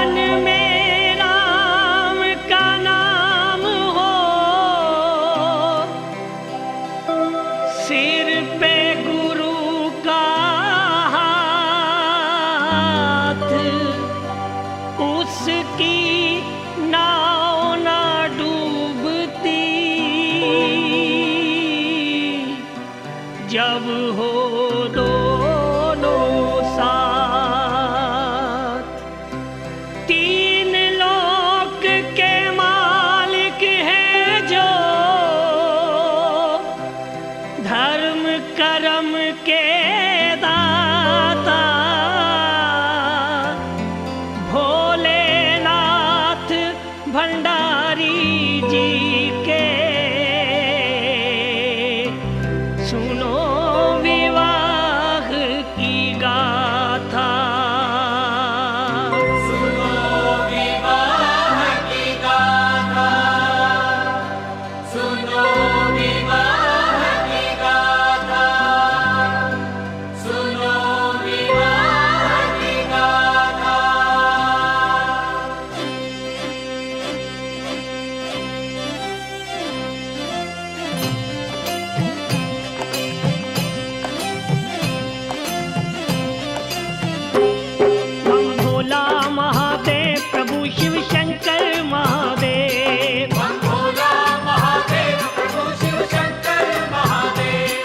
मन में राम का नाम हो, सिर पे गुरु का हाथ, उसकी नाव ना डूबती। जब हो दोनों साथ, तीन लोक के मालिक हैं जो, धर्म कर्म के दाता, भोलेनाथ भंडारी जी के सुनो विवाह की गाथा। सुनो विवाह की गाथा, सुनो विवाह की गाथा, सुनो विवाह की गाथा। बम भोला महादेव प्रभु शिव शंकर महादेव। बम भोला महादेव प्रभु शिव शंकर महादेव।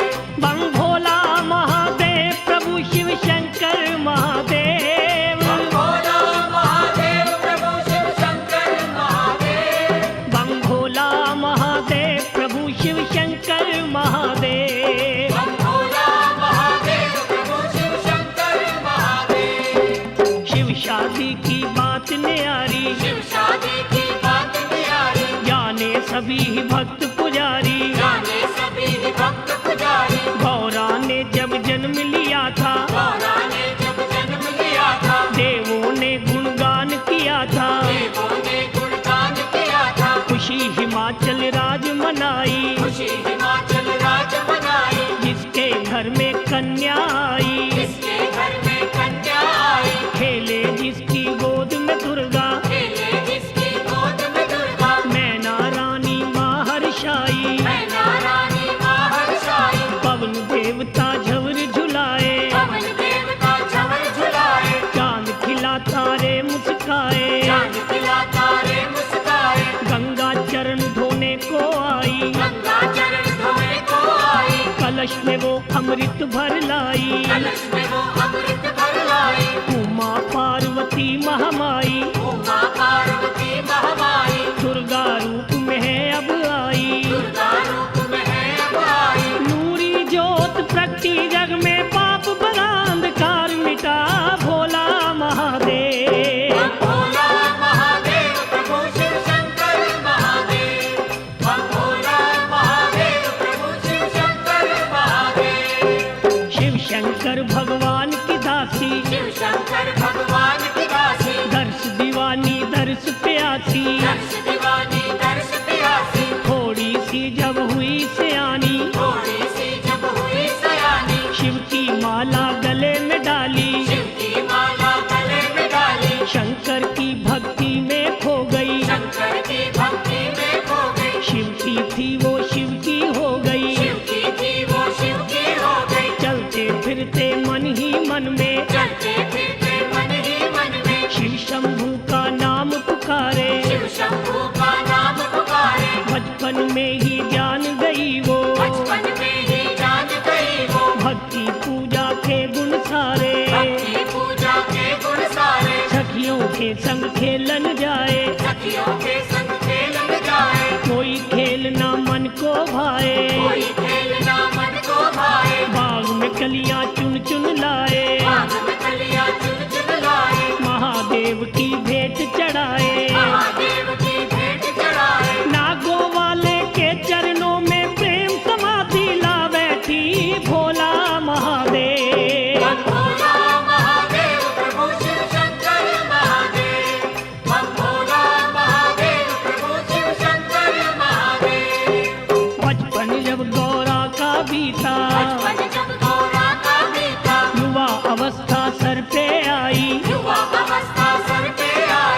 बम भोला महादेव प्रभु शिव शंकर महादेव। बम भोला महादेव प्रभु शिव शंकर महादेव। बम भोला महादेव प्रभु शिव शंकर महादेव। बम भोला महादेव प्रभु शिव शंकर महादेव। शिव शादी की बात न्यारी, शिव शादी की बात न्यारी, जाने सभी भक्त पुजारी। जाने सभी भक्त पुजारी। गौरा ने जब जन्म लिया था, गौरा ने जब जन्म लिया था, देवों ने गुणगान किया था। देवों ने गुणगान किया था। खुशी हिमाचल राज मनाई, खुशी हिमाचल राज मनाई, जिसके घर में कन्या आई। जिसके घर में कन्या आई, खेले जिसकी गोद में दुर्गा, खेले जिसकी गोद में दुर्गा। मैना रानी महर्षाई, मैना रानी महर्षाई, पवन देवता झवर झुलाए। पवन देवता झवर झुलाए, चांद खिला तारे मुस्काए। चांद खिला तारे मुस्काए। गंगा चरण धोने को आई, गंगा चरण धोने को आई, कलश में वो अमृत भर लाई। कलश में वो अमृत भर लाई। उमा पार्वती महामाई, उमा पार्वती महामाई, दुर्गा रूप में है अब आई। दुर्गा रूप में है अब आई। नूरी ज्योत प्रगटी जग में, पाप भरा अंधकार मिटा भोला महादेव। बम भोला महादेव प्रभु शिव शंकर महादेव। बम भोला महादेव प्रभु शिव शंकर महादेव। शिव शंकर भगवान की दासी, शिव शंकर भगवान की दासी, दर्श दीवानी दर्श प्यासी। दर्श दीवानी दर्श प्यासी, थोड़ी सी जब हुई सयानी, थोड़ी सी जब हुई सयानी, शिव की माला गले में डाली। शिव की माला गले में डाली, शंकर की भक्ति में खो गई। शंकर की भक्ति में खो गई। शिव की थी वो शिव की हो गई। शिव की थी वो शिव की हो गई। चलते फिरते मन ही मन में, चलते फिरते मन ही मन में, शिव शंभू का नाम पुकारे। शिव शंभू का नाम पुकारे। बचपन में ही जान गई वो, बचपन में ही जान गई वो, भक्ति पूजा के गुण सारे। भक्ति पूजा के गुण सारे। सखियों के संग खेलन जाए, सखियों के संग खेलन जाए। कोई खेल ना मन को भाए। कोई खेलना मन को भाए। बाग में कलियां चुन चुन लाए, बाग में कलियां चुन चुन लाए। महादेव की भेंट चढ़ाए। महादेव की भेंट चढ़ाए। नागों वाले के चरणों में प्रेम समाधि ला बैठी भोला महादेव। बम भोला महादेव प्रभु शिव शंकर महादेव। बम भोला महादेव प्रभु शिव शंकर महादेव। बचपन जब गौरा का बीता, बचपन जब गौरा का बीता, युवा अवस्था सर पे आई। युवा अवस्था सर पे आई।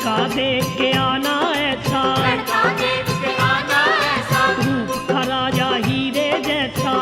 लड़का देख के आना ऐसा, लड़का देख के आना ऐसा, रूप का राजा हीरे जैसा,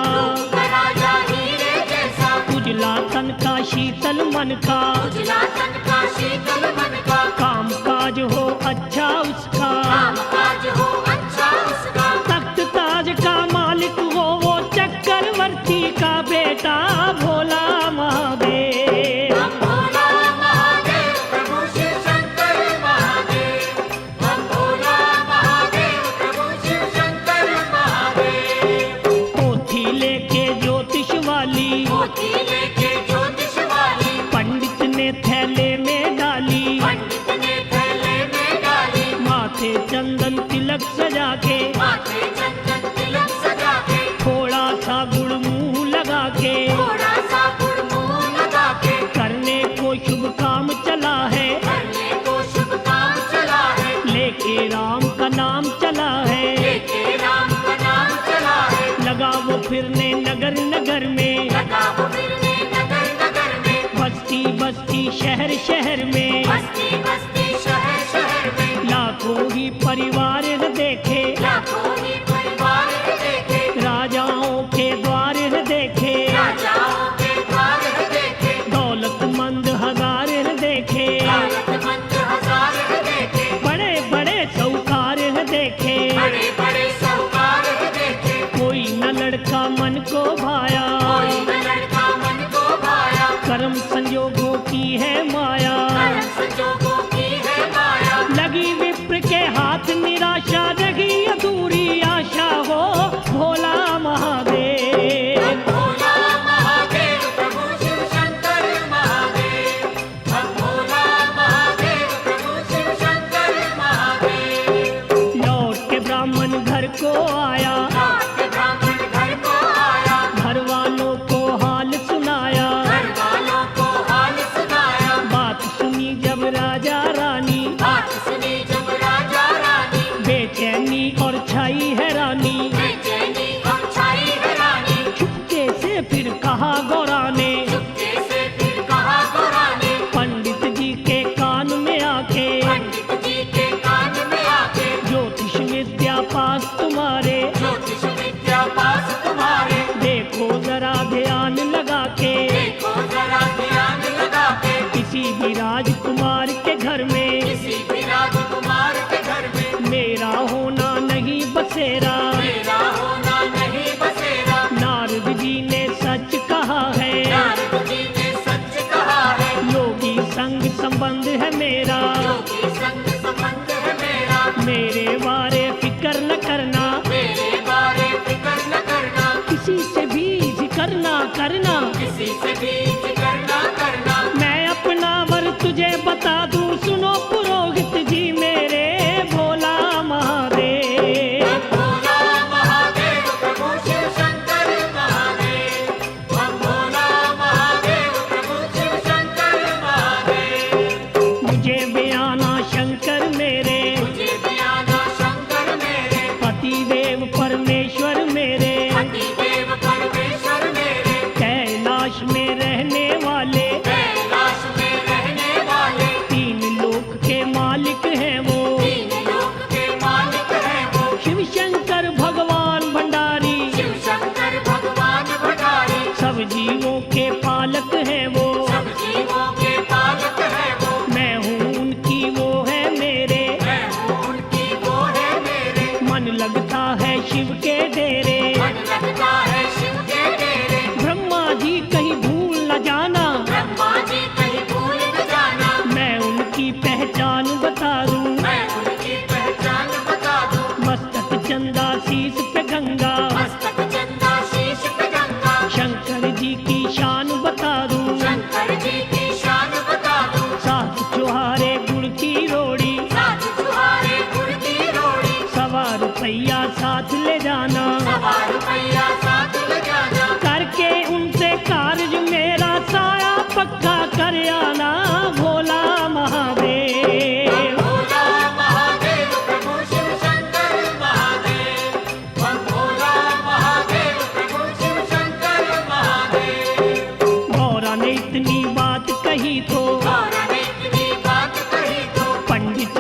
राजा हीरे जैसा, उजला तन का शीतल मन का, उजला तन का शीतल मन का, काम काज हो अच्छा उसका, काम काज हो अच्छा उसका, तख्त ताज का मालिक हो वो चक्रवर्ती का बेटा भोला महादेव। हम भोला महादेव प्रभु शिव शंकर महादेव, हम भोला महादेव प्रभु शिव शंकर महादेव। पोथी लेके ज्योतिष वाली, पोथी लेके ज्योतिष वाली, पंडित ने थैले में डाली, पंडित ने थैले में डाली, माथे चंदन तिलक सजा के, माथे चंदन तिलक सजा के, थोड़ा सा गुड़ मुंह लगा के, थोड़ा सा गुड़ मुंह लगा के, करने को शुभ काम चला है, करने को शुभ काम चला है, लेके राम का नाम चला है, लेके राम का नाम चला है, लगा वो फिरने नगर नगर में, लगा वो फिरने नगर नगर में, बस्ती बस्ती शहर शहर में, बस्ती बस्ती शहर शहर में, लाखों ही परिवार देखे, लाखों ही परिवार देखे, राजाओं के द्वार देखे, राजाओं के द्वार देखे, दौलतमंद हजार देखे, दौलतमंद हजार देखे, बड़े बड़े सौकार देखे, बड़े बड़े साहूकार देखे, कोई न लड़का मन को भाया, कोई न लड़का मन को भाया, कर्म संयोगों की है माया, कर्म संजोगों की है माया, लगी विप्र के हाथ निराशा, रही अधूरी आशा हो भोला महादेव। हम भोला महादेव प्रभु शिव शंकर महादेव, हम भोला महादेव प्रभु शिव शंकर महादेव। लौट के ब्राह्मण घर को आया, लौट के ब्राह्मण घर को आया, घर वालों को हाल सुनाया, घर वालों को हाल सुनाया, बात सुनी जब राजा रानी, बात सुनी जब राजा रानी, बेचैनी और छाई हैरानी, बेचैनी और छाई हैरानी, चुपके से फिर कहा गौरा ने, चुपके से फिर कहा गौरा ने, पंडित जी के कान में आके, पंडित जी के कान में आके, ज्योतिष विद्या पास तुम्हारे, ज्योतिष विद्या पास तुम्हारे, देखो जरा ध्यान लगा के, देखो जरा ध्यान लगा के, किसी भी राजकुमार के घर में, किसी भी राजकुमार के घर में, मेरा होना नहीं बसेरा, मेरा होना नहीं बसेरा, नारद जी ने सच कहा है, नारद जी ने सच कहा है, योगी संग संबंध है मेरा, योगी संग संबंध है मेरा, मेरे बारे फिक्र न करना, मेरे बारे फिक्र न करना, किसी से भी जिक्र ना करना, किसी से भी जिक्र न करना, मैं अपना वर तुझे बता दूं, सुनो पुरोहित जी मेरे भोला महादेव। हम भोला महादेव प्रभु शिव शंकर महादेव, हम भोला महादेव प्रभु शिव शंकर महादेव। मुझे बयाना शंकर मेरे, मुझे बयाना शंकर मेरे, पति देव परमेश्वर मेरे, पति देव परमेश्वर मेरे, कैलाश में रहने वाले, कैलाश में रहने वाले, तीन लोक के मालिक हैं वो, तीन लोक के मालिक हैं वो, शिव शंकर भगवान भंडारी, शिव शंकर भगवान भंडारी, सब जीवों के पालक हैं वो, सब जीवों के पालक हैं वो, मैं हूँ उनकी वो है मेरे, मैं हूँ उनकी वो है मेरे, मन लगता है शिव के डेरे, मन लगता है शिव के डेरे, ब्रह्मा जी कहीं भूल न जाना, ब्रह्मा जी कहीं भूल न जाना, मैं उनकी पहचान बता दूं, मैं उनकी पहचान बता दूं, मस्तक चंदा शीश पे गंगा, मस्तक चंदा शीश पे गंगा, शंकर जी की शान बता दूं, शंकर जी की शान बता दूं, साथ चुहारे गुड़ की रोड़ी, साथ चुहारे गुड़ की रोड़ी, सवा रुपया साथ ले जाना, सवा रुपया साथ ले जाना, करके उनसे कार्य मेरा साया पक्का कर आना भोला महादेव। भोला महादेव प्रभु शिव शंकर महादेव, हम भोला महादेव प्रभु शिव शंकर महादेव। गौरा ने इतनी बात कही तो गौरा ने इतनी बात कही तो पंडित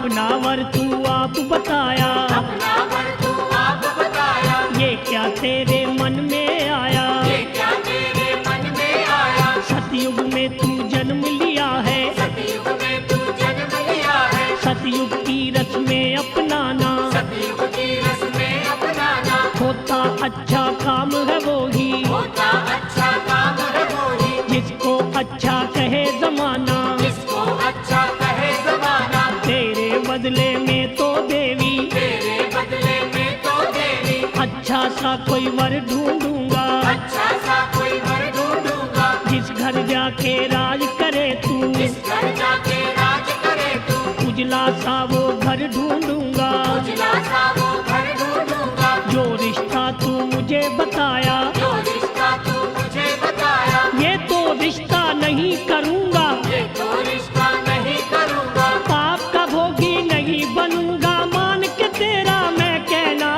अपना वर तू आप बताया, अपना वर तू आप बताया, ये क्या तेरे मन में आया। ये क्या तेरे मन में आया। सतयुग में तू जन्म लिया है, सतयुग में तू जन्म लिया है, सतयुग की रस्में अपनाना, सतयुग की रस्में अपनाना, होता अच्छा काम है वो ही, होता अच्छा काम है वो ही, जिसको अच्छा कहे जमाना। जिसको अच्छा कहे जमाना, तेरे बदले में तो देवी, तेरे बदले में तो देवी, अच्छा सा कोई वर ढूंढूंगा, अच्छा सा कोई वर ढूंढूंगा, जिस घर जाके राज करे तू, जिस घर जाके राज करे तू, उजला सा वो घर ढूंढूंगा, उजला सा वो घर ढूंढूंगा, जो रिश्ता तू मुझे बताया, जो रिश्ता तू मुझे बताया, ये तो रिश्ता नहीं करूंगा, ये तो रिश्ता नहीं करूंगा, पाप का भोगी नहीं बनूंगा, मान के तेरा मैं कहना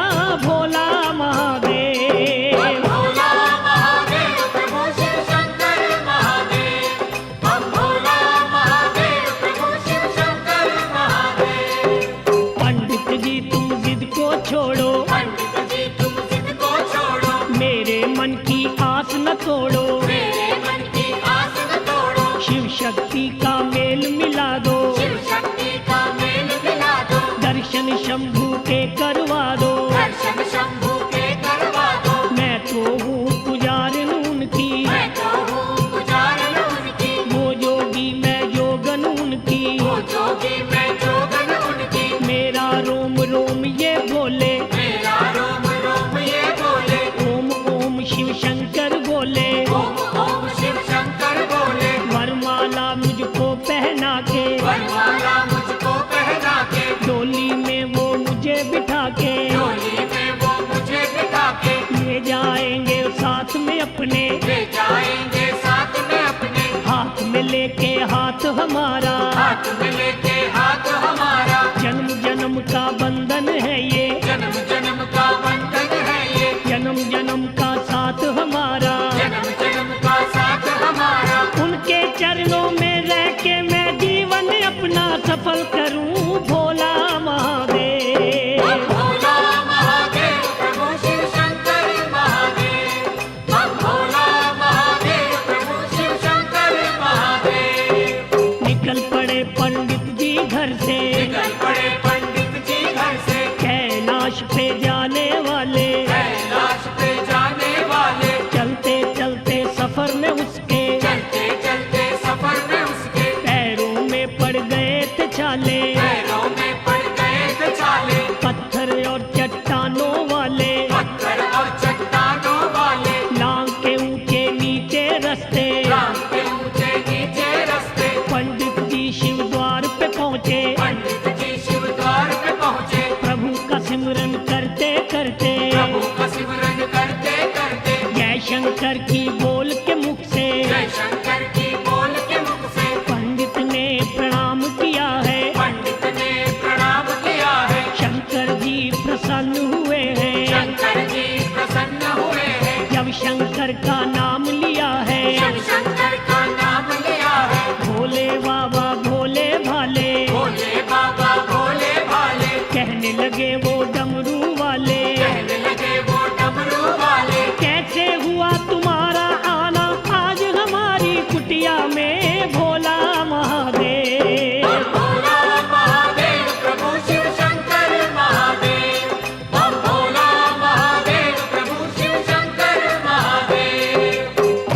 भोला महादेव। भोला महादेव प्रभु शिव शंकर महादेव, हम भोला महादेव प्रभु शिव शंकर महादेव। पंडित जी तुम जिद को छोड़ो, पंडित जी तुम जिद को छोड़ो, मेरे मन की आस न तोड़ो, मेरे मन की आस न तोड़ो, शिव शक्ति का मेल मिला दो, शिव शक्ति का मेल मिला दो, दर्शन शंभू के करवा दो। दर्शन शंभू के करवा दो, मैं तो हूँ पुजारिन उनकी, मैं तो हूँ पुजारन उनकी, वो जोगी मैं जोगन उनकी, वो जोगी मैं जोगन उनकी, मेरा रोम रोम ये बोले, मेरा रोम रोम ये बोले, ओम ओम शिव शंकर बोले, ओम ओम शिव शंकर बोले, वरमाला मुझको पहना के, वरमाला मुझको पहना के, डोली में वो मुझे बिठा के, डोली में वो मुझे बिठा के, ले जाएंगे साथ में अपने, ले जाएंगे साथ में अपने, हाथ में लेके हाथ हमारा, हाथ में लेके हाथ हमारा, जन्म जन्म का बंधन है ये, जन्म जन्म का बंधन है ये, जन्म जन्म का साथ हमारा, जन्म जन्म का साथ हमारा, उनके चरणों में रह के मैं जीवन अपना सफल करूं भोला महादेव। हम भोला महादेव प्रभु शिव शंकर महादेव, हम भोला महादेव प्रभु शिव शंकर महादेव। निकल पड़े पंडित जी घर से, निकल पड़े पंडित जी घर से, कैलाश पे जाने वाले, कैलाश पे जाने वाले, चलते चलते सफर में उसके, चलते चलते सफर में उसके, पैरों में पड़ गए थे छाले, पैरों में पड़ गए थे छाले, पत्थर और चट्टानों वाले, पत्थर और चट्टानों वाले, लांग के ऊंचे नीचे रास्ते, राम के ऊंचे नीचे रास्ते, पंडित जी शिव द्वार पे पहुँचे, पंडित जी शिव द्वार पे पहुँचे, प्रभु का सिमरन करते करते, प्रभु का सिमरन करते करते, जय शंकर की बोल के मुख से, जय शंकर की बोल के मुख से, पंडित ने प्रणाम किया है, पंडित ने प्रणाम किया है, शंकर जी प्रसन्न हुए हैं, शंकर जी प्रसन्न हुए हैं, जब शंकर का नाम लिया है, शिव शंकर का नाम लिया है, भोले बाबा भोले भाले, भोले बाबा भोले भाले, कहने लगे वो डमरू वाले, कहने लगे वो डमरू वाले, कैसे हुआ तुम्हारा आना आज हमारी कुटिया में भोला महादेव। हम भोला महादेव प्रभु शिव शंकर महादेव, हम भोला महादेव प्रभु शिव शंकर महादेव।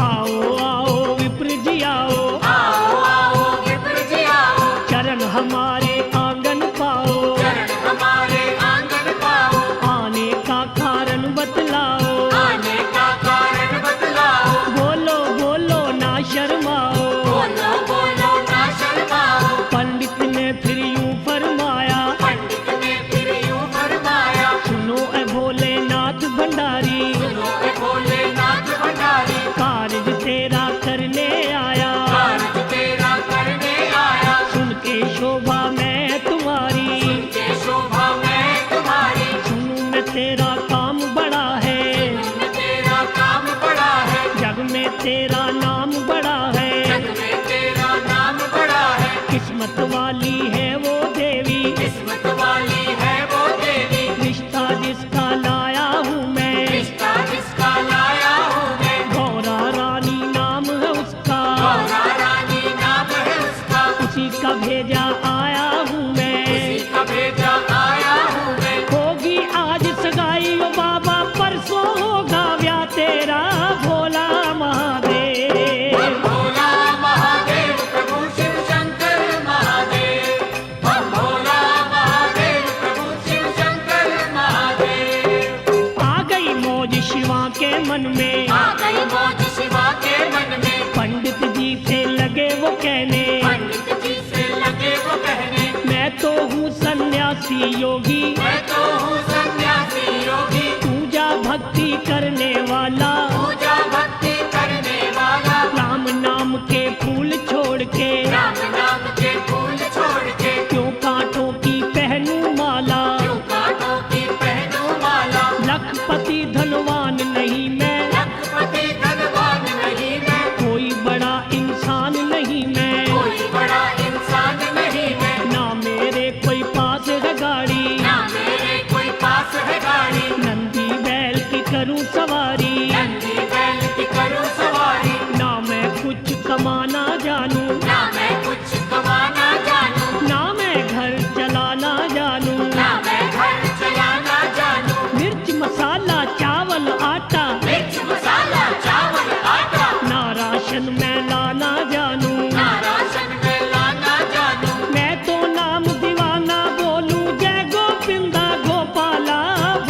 आओ आओ विप्र जी आओ, आओ आओ विप्र जी आओ, चरण हमारे आंगन पाओ, चरण हमारे आंगन मन में, आ गई मौज शिवा के मन में। पंडित जी से लगे वो कहने, पंडित जी से लगे वो कहने, मैं तो हूँ सन्यासी योगी, मैं तो हूँ सन्यासी योगी। पूजा भक्ति करने वाला, पूजा भक्ति करने वाला, राम नाम के फूल छोड़ के, राम नाम के फूल छोड़ के, क्यों कांटों की पहनूं माला, क्यों कांटों की पहनूं माला। लखपति धनवान नहीं मैं, लखपति धनवान नहीं मैं, कोई बड़ा इंसान नहीं मैं, कोई बड़ा इंसान नहीं मैं। ना मेरे कोई पास है गाड़ी, ना मेरे कोई पास है गाड़ी, नंदी बैल की करूं सवारी, नंदी बैल की करूं सवारी। ना मैं कुछ कमाना जानूं, ना मैं कुछ कमाना जानूं, ना मैं घर चलाना जानूं, ना मैं घर चलाना जानूं। मिर्च मसाला चावल आटा, मिर्च मसाला चावल आटा, ना राशन मैं लाना जानूं, ना राशन में लाना जानूं। मैं तो नाम दीवाना बोलूं, जय गोविंदा गोपाला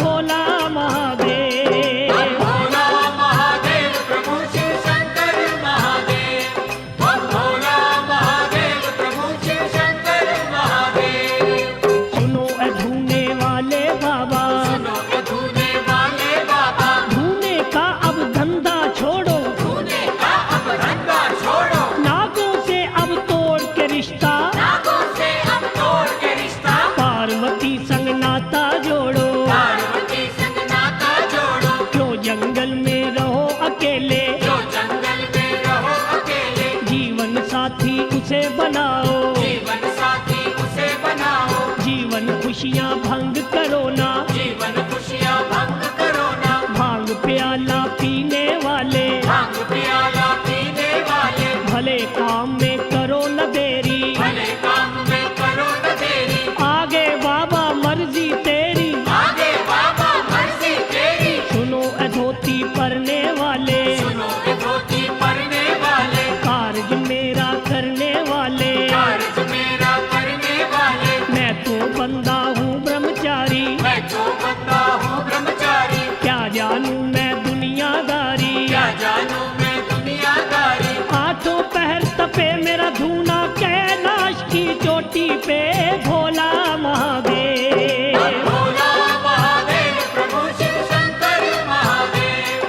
भोला महादेव। भोला महादेव प्रभु शिव शंकर महादेव, भोला महादेव प्रभु शिव शंकर महादेव। सुनो ए धूने वाले बाबा, सुनो के धूने वाले बाबा, धूने का अब धंधा छोड़ो, धूने का अब धंधा छोड़ो, नागों से अब तोड़ के रिश्ता, नागों से अब तोड़ के रिश्ता, पार्वती संग नाता जोड़ो, पार्वती संग नाता जोड़ो। क्यों जंगल में रहो अकेले, जो जंगल में रहो अकेले, जीवन साथी उसे बनाओ, जीवन साथी उसे बनाओ, जीवन खुशियाँ भंग करो ना, जीवन खुशियाँ भंग करो ना। भांग प्याला पीने वाले, भांग प्याला पीने वाले, भले काम में करो न देरी, भले काम में करो न देरी, आगे बाबा मर्जी तेरी, आगे बाबा मर्जी तेरी। सुनो ए धोती परने वाले, सुनो ये धोती पहनने वाले, कार्य मेरा करने वाले, कार्य मेरा करने वाले। मैं तो बंदा हूँ ब्रह्मचारी, मैं तो बंदा हूँ ब्रह्मचारी, क्या जानूं मैं दुनियादारी, क्या जानूं मैं दुनियादारी। आठों पहर तपे मेरा धूना, कैलाश की चोटी पे भोला महादेव। भोला महादेव प्रभु शिव शंकर महादेव,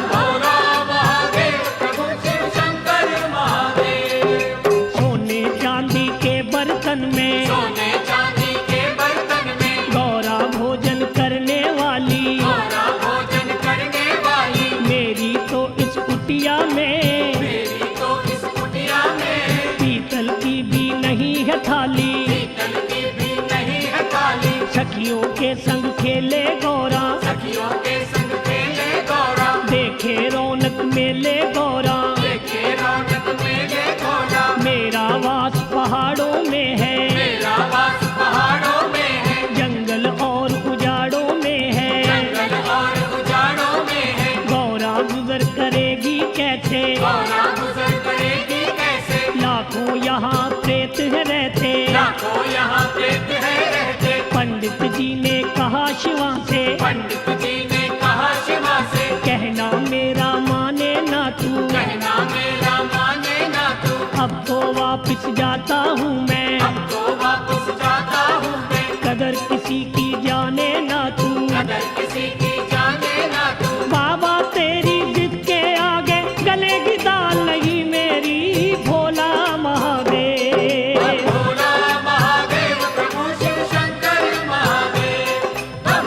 भोला महादेव प्रभु शिव शंकर महादेव। सोने चांदी के बर्तन में, सोने चांदी के बर्तन में, गौरा भोजन करने वाली, गौरा भोजन करने वाली, मेरी तो इस कुटिया में, मेरी तो इस कुटिया में, पीतल की भी नहीं है थाली, पीतल की भी नहीं है थाली। सखियों के संग खेले गौरा, सखियों के संग खेले गौरा, देखे रौनक मेले गौरा, देखे रौनक मेले गौरा। मेरा वास पहाड़ों में है, मेरा वास पहाड़ों में है, जंगल और उजाड़ों में है, जंगल और उजाड़ों में है। गौरा गुजर करेगी कैसे, गौरा गुजर करेगी कैसे, लाखों यहाँ प्रेत है रहते, लाखों यहाँ प्रेत है रहते। पंडित जी ने कहा शिवा से, पंडित जी ने कहा शिवा से, कहना मेरा माने ना तू, कहना मेरा माने ना तू। अब तो वापिस जाता हूँ मैं, अब तो वापस जाता हूँ मैं, कदर किसी की जाने ना तू, अगर किसी की जाने ना तू। बाबा तेरी जिद के आगे गलेगी दाल नहीं मेरी, भोला महादेव। भोला महादेव प्रभु शिव शंकर महादेव,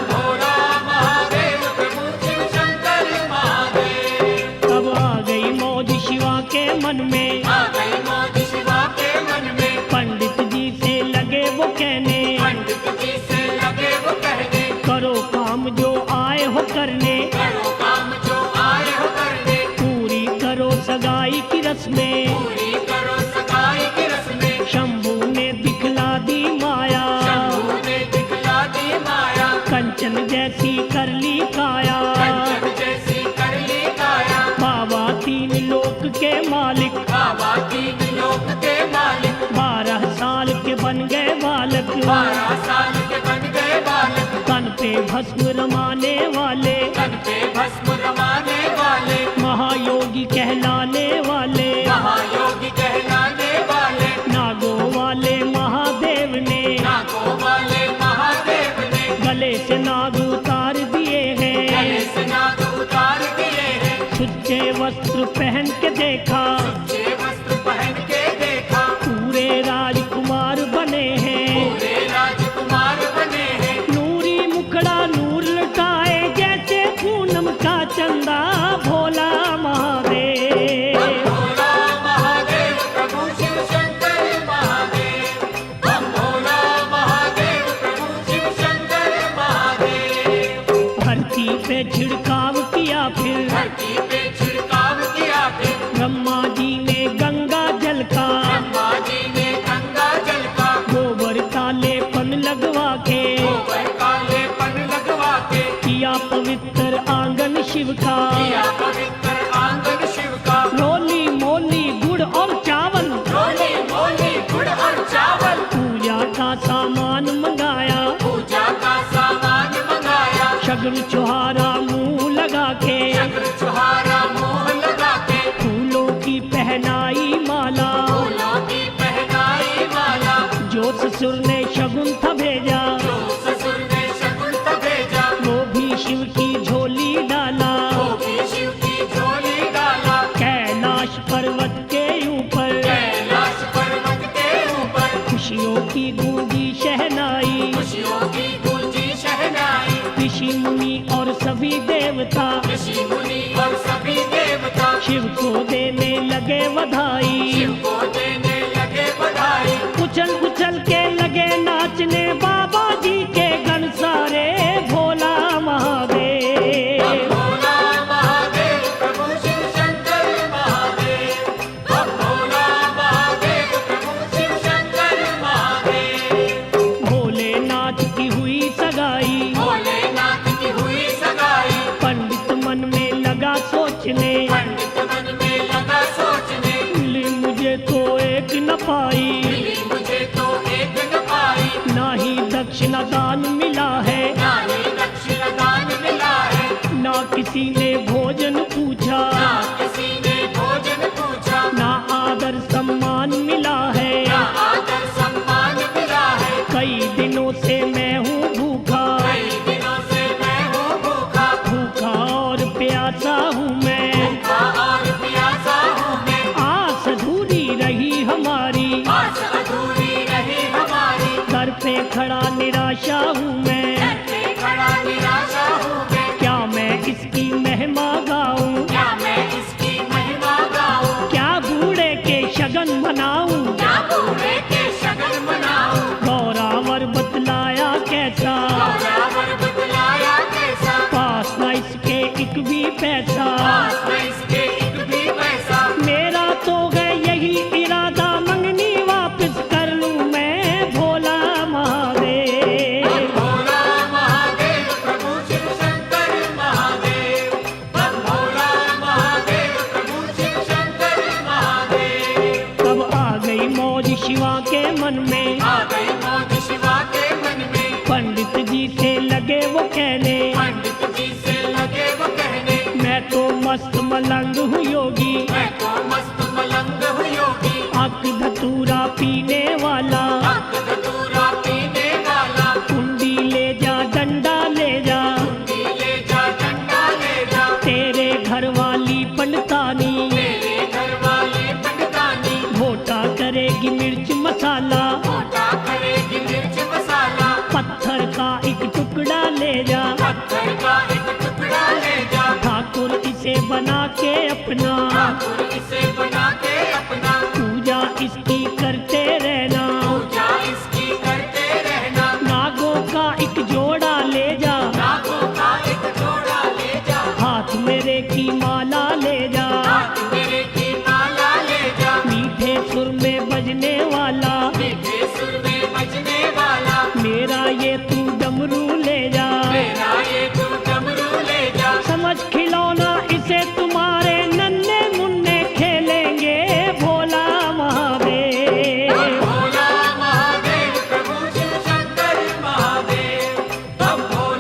भोला महादेव प्रभु शिव शंकर महादेव। अब आ गई मौज शिवा के मन में, आ गई मौज शिवा के मन में, पंडित जी से लगे वो कहने, पंडित जी से लगे वो कहने, करो काम जो आए हो करने, करो काम जो आए हो करने, पूरी करो सगाई की रस्में, पूरी करो सगाई की रस्में। शंभू ने दिखला दी माया, शंभू ने दिखला दी माया, कंचन जैसी कर ली काया, कंचन जैसी कर ली काया। बाबा तीन लोक के मालिक, बाबा तीन लोक के मालिक, 12 साल के बन गए बालक, 12 साल के बन गए बालक। तन पे भस्म रमाने वाले, तन पे भस्म रमाने वाले, महायोगी कहलाने वाले, महायोगी कहलाने वाले, नागों वाले महादेव ने, नागों वाले महादेव ने, गले से नाग उतार दिए गले हैं, से नाग उतार दिए हैं, सुच्चे वस्त्र पहन के देखा, जे वस्त्र पहन के देखा, पूरे राजकुमार बने हैं, पूरे राजकुमार बने हैं, नूरी मुखड़ा नूर लटाए जैसे पूनम का चंदा, भोला महादेव। भोला महादेव प्रभु शिव शंकर महादेव, हम भोला महादेव प्रभु शिव शंकर महादेव। धरती पे छिड़काव किया फिर धरती पे छिड़काव किया फिर, ब्रह्मा जी ने गंगा जल का, ब्रह्मा जी ने गंगा जल का, गोबर काले पन लगवा के, गोबर काले पन लगवा के, किया पवित्र आंगन शिव का, किया पवित्र आंगन शिव का, रोली मोली गुड़ और चावल, रोली मोली गुड़ और चावल, पूजा का सामान मंगाया, पूजा का सामान मंगाया, शगुन छुहारा मुंह लगा के, शंकर छुहारा मुंह लगा के, फूलों की पहनाई माला, फूलों की पहनाई माला, जो ससुर ने शगुन था भेजा, जो ससुर ने शगुन था भेजा, वो भी शिव की झोली डाला, वो भी शिव की झोली डाला, कैलाश पर्वत के ऊपर कैलाश पर्वत के ऊपर, खुशियों की गूंजी शहनाई, खुशियों की गूंजी शहनाई, ऋषि मुनि और सभी देवता ऋषि मुनि और सभी देवता शिव को देने लगे बधाई, शिव को देने लगे बधाई, उछल उछल के लगे नाचने बाबा जी के गण सारे, भोला महादेव। भोला महादेव प्रभु शिव शंकर महादेव, हम भोला महादेव प्रभु शिव शंकर महादेव। भोलेनाथ की हुई सगाई, भोलेनाथ की हुई सगाई, पंडित मन में लगा सोचने, पंडित मन में लगा सोचने, मिली मुझे तो एक न पाई, मिली मुझे तो एक न पाई, ना ही दक्षिणा दान मिला है, ना ही दक्षिण दान मिला है, ना किसी ने भोजन पूछा, ना किसी ने भोजन पूछा, ना आदर सम्मान मिला है, ना आदर सम्मान मिला है, कई दिनों से मैं हूँ भूखा, कई दिनों से मैं हूँ भूखा, भूखा और प्यासा हूँ मैं, भूखा और प्यासा हूँ मैं, आस अधूरी रही हमारी, आस अधूरी रही हमारी, दर पे खड़ा निराशा हूँ मैं, घर पे खड़ा निराशा हूँ मैं, क्या मैं इसकी महिमा गाऊं, क्या मैं इसकी महिमा गाऊं, क्या बूढ़े के शगन मनाऊं, क्या बूढ़े के शगन मनाऊं, गौरावर बतलाया कैसा, गौरावर बतलाया कैसा, पास न इसके एक भी पैसा, पास में इसके एक भी पैसा, मेरा तो है यही इरादा मंगनी वापस कर लूं मैं, भोला महादेव। भोला महादेव प्रभु शिव शंकर महादेव, हम भोला महादेव प्रभु शिव शंकर महादेव। तब आ गई मौज शिवा के मन में, आ गई मौज शिवा के मन में, पंडित जी से लगे वो कहने, पंडित जी से लगे वो कहने, मैं तो मस्त मलंग हूँ योगी, मैं तो मस्त मलंग हूँ योगी, अक धतूरा पीने वाला, अक धतूरा पीने वाला, कुंडी ले जा डंडा ले जा, कुंडी ले जा डंडा ले जा, तेरे घर वाली पंडितानी, मेरे घर वाले पंडितानी, भोटा करेगी मिर्च मसाला, मोटा करेगी मिर्च मसाला, पत्थर का एक टुकड़ा ले जा, पत्थर का एक टुकड़ा ले जा, ठाकुर इसे बना के अपना, ठाकुर इसे बना के अपना, पूजा इसकी करते रहना, पूजा इसकी करते रहना, नागों का एक जोड़ा ले जा, नागों का एक जोड़ा ले जा, हाथ मेरे की माला ले जा, हाथ मेरे की माला ले जा, मीठे सुर में बजने वाला, मीठे सुर में बजने वाला, मेरा ये तू डमरू ले जा, मेरा ये तू डमरू ले जा, समझ खिलौना इसे तुम्हारे नन्हे मुन्ने खेलेंगे, भोला महादेव। भोला महादेव प्रभु शिव शंकर महादेव, हम भोला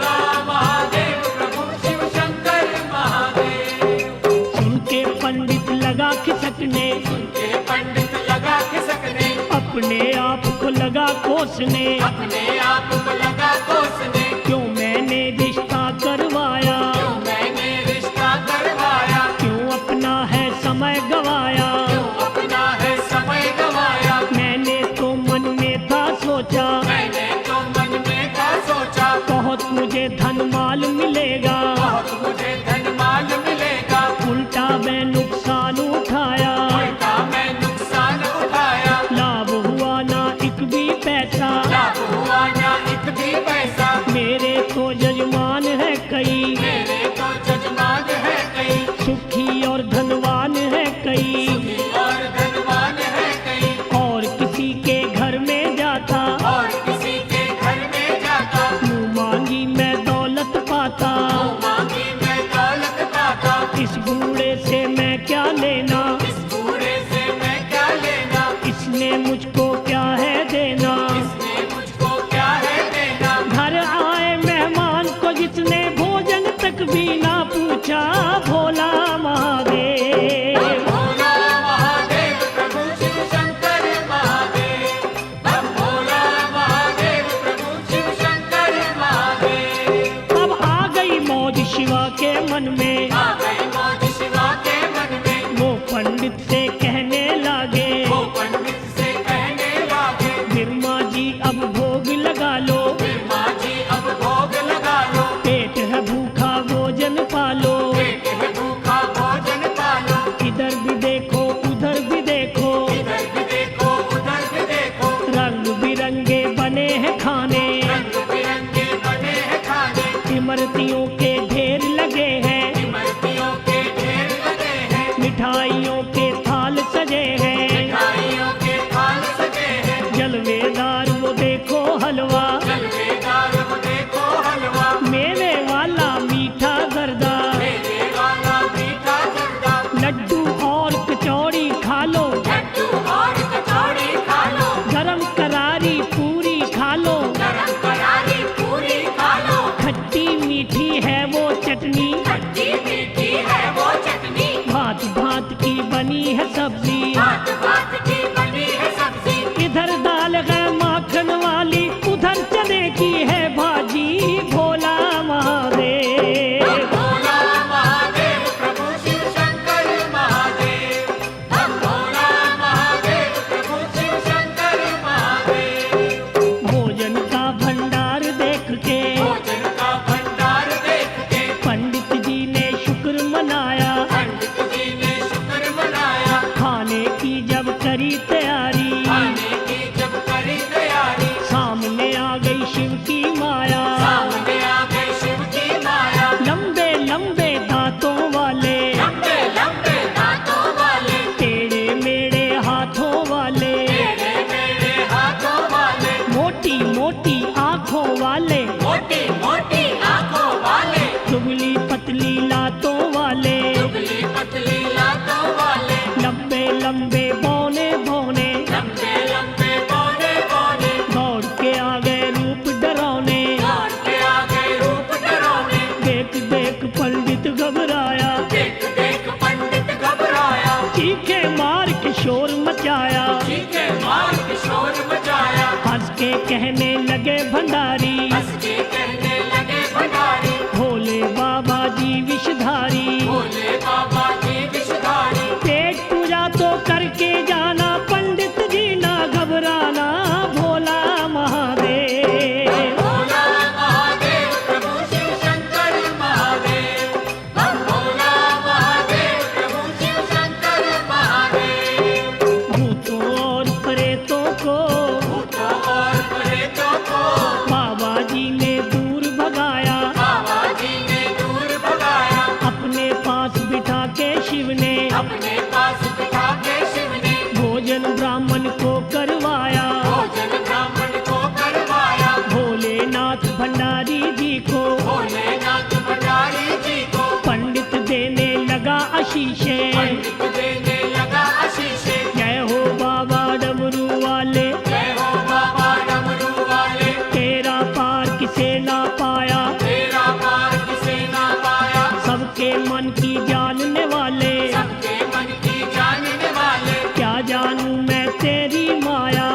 अपने आप को लगा कोसने, अपने आप को लगा कोसने, क्यों मैंने रिश्ता करवाया, क्यों मैंने रिश्ता करवाया, क्यों अपना है समय गवाया। क्यों अपना है समय गवाया। मैंने तो मन में था सोचा, मैंने तो मन में था सोचा, बहुत मुझे धन माल मिलेगा, बहुत मुझे धन माल मिलेगा। उल्टा मैं नुकसान उठाया, उल्टा मैं नुकसान उठाया, लाभ हुआ ना एक भी पैसा। लाभ हुआ ना एक भी पैसा। मेरे तो जजमान है कई, मेरे तो जजमान है कई, सुखी और धनवान है कई, सुखी और धनवान है कई, और किसी के घर में जाता, और किसी के घर में जाता, मुँह मांगी मैं दौलत पाता। मुँह मांगी मैं दौलत पाता। इस बूढ़े से मैं क्या लेना, इस बूढ़े से मैं क्या लेना, इसने मुझको क्या है देना। इसने मुझको क्या है देना। घर आए मेहमान को जिसने भोजन तक भी ना पूछा, भोला महादेव। भोला महादेव प्रभु शिव शंकर महादेव, हम भोला महादेव प्रभु शिव शंकर महादेव। अब आ गई मौज शिवा के मन में, आ गई मौज शिवा के मन में, वो पंडित से कहने लागे, वो पंडित से कहने लागे, बिरमा जी अब भोग लगा लो, माँ जी अब भोग लगा लो, पेट है भूखा भोजन पालो। पेट है भूखा भोजन पालो, इधर भी देखो उधर भी देखो, इधर भी देखो उधर भी देखो, रंग बिरंगे बने हैं खाने, रंग बिरंगे बने हैं खाने, इमरतियों के ढेर लगे हैं, इमरतियों के ढेर लगे हैं, मिठाइयों के थाल सजे हैं, मिठाइयों के थाल सजे हैं, जलवेदार वो देखो हलवा, जलवेदार वो देखो हलवा, मेवे वाला मीठा गर्दा, मेरे वाला मीठा जर्दा, लड्डू और कचौड़ी खा लो, लड्डू और कचौड़ी खा लो, गरम करारी पूरी खा लो, गरम करारी पूरी खा लो, खट्टी मीठी है वो चटनी, खट्टी मीठी है वो चटनी, भांत भांत की बनी है सब्जी, भात भात की बनी है सब्जी, इधर दाल है माखन वाली, उधर चने की है भाजी, भोला महादेव। भोला महादेव प्रभु शिव शंकर महादेव, हम भोला महादेव प्रभु शिव शंकर महादेव। भोजन का भंडार देख के भोजन का भंडार देख के पंडित जी ने शुक्र मनाया, पंडित जी ने शुक्र मनाया, खाने की जब करी तैयारी, खाने की जब करी तैयारी, सामने आ गई शिव की माया, सामने आ गई शिव की माया, लंबे लंबे दांतों वाले, लंबे लंबे दांतों वाले, टेढ़े मेढ़े हाथों वाले, टेढ़े मेढ़े हाथों वाले, मोटी मोटी आंखों वाले, मोटी मोटी आंखों वाले, दुबली पतली लातों वाले, दुबली पतली लातों वाले, लंबे लंबे बौने बौने, लंबे लंबे बौने बौने, दौड़ के आ गए रूप डरावने, दौड़ के आ गए रूप डरावने, देख देख पंडित घबराया, देख देख पंडित घबराया, चीखे मार के शोर मचाया, चीखे मार के शोर मचाया, हंस के कहने लगे भंडारी, हंस के कहने लगे भंडारी, भोले बाबा जी विषधारी, भोले बाबा जी विषधारी, पेट पूजा तो करके जाना, पंडित जी ना घबराना, भोला महादेव। भोला महादेव प्रभु शिव शंकर महादेव, हम भोला महादेव प्रभु शिव शंकर महादेव। भूतों और प्रेतों को भूतों और प्रेतों को बाबा जी ने दूर भगाया, बाबा जी ने दूर भगाया, अपने पास बिठा के शिव ने अपने पास बिठा के शिव ने भोजन ब्राह्मण को करवाया, भोजन ब्राह्मण को करवाया, भोलेनाथ भंडारी जी को भोलेनाथ भंडारी जी को पंडित देने लगा आशीषे, पंडित देने लगा आशीषे। जय हो बाबा डमरू वाले, जय हो बाबा डमरू वाले, तेरा पार किसे ना पाया, तेरा पार किसे ना पाया, सबके मन की जानने वाले, सबके मन की जानने वाले, क्या जानूं मैं तेरी माया,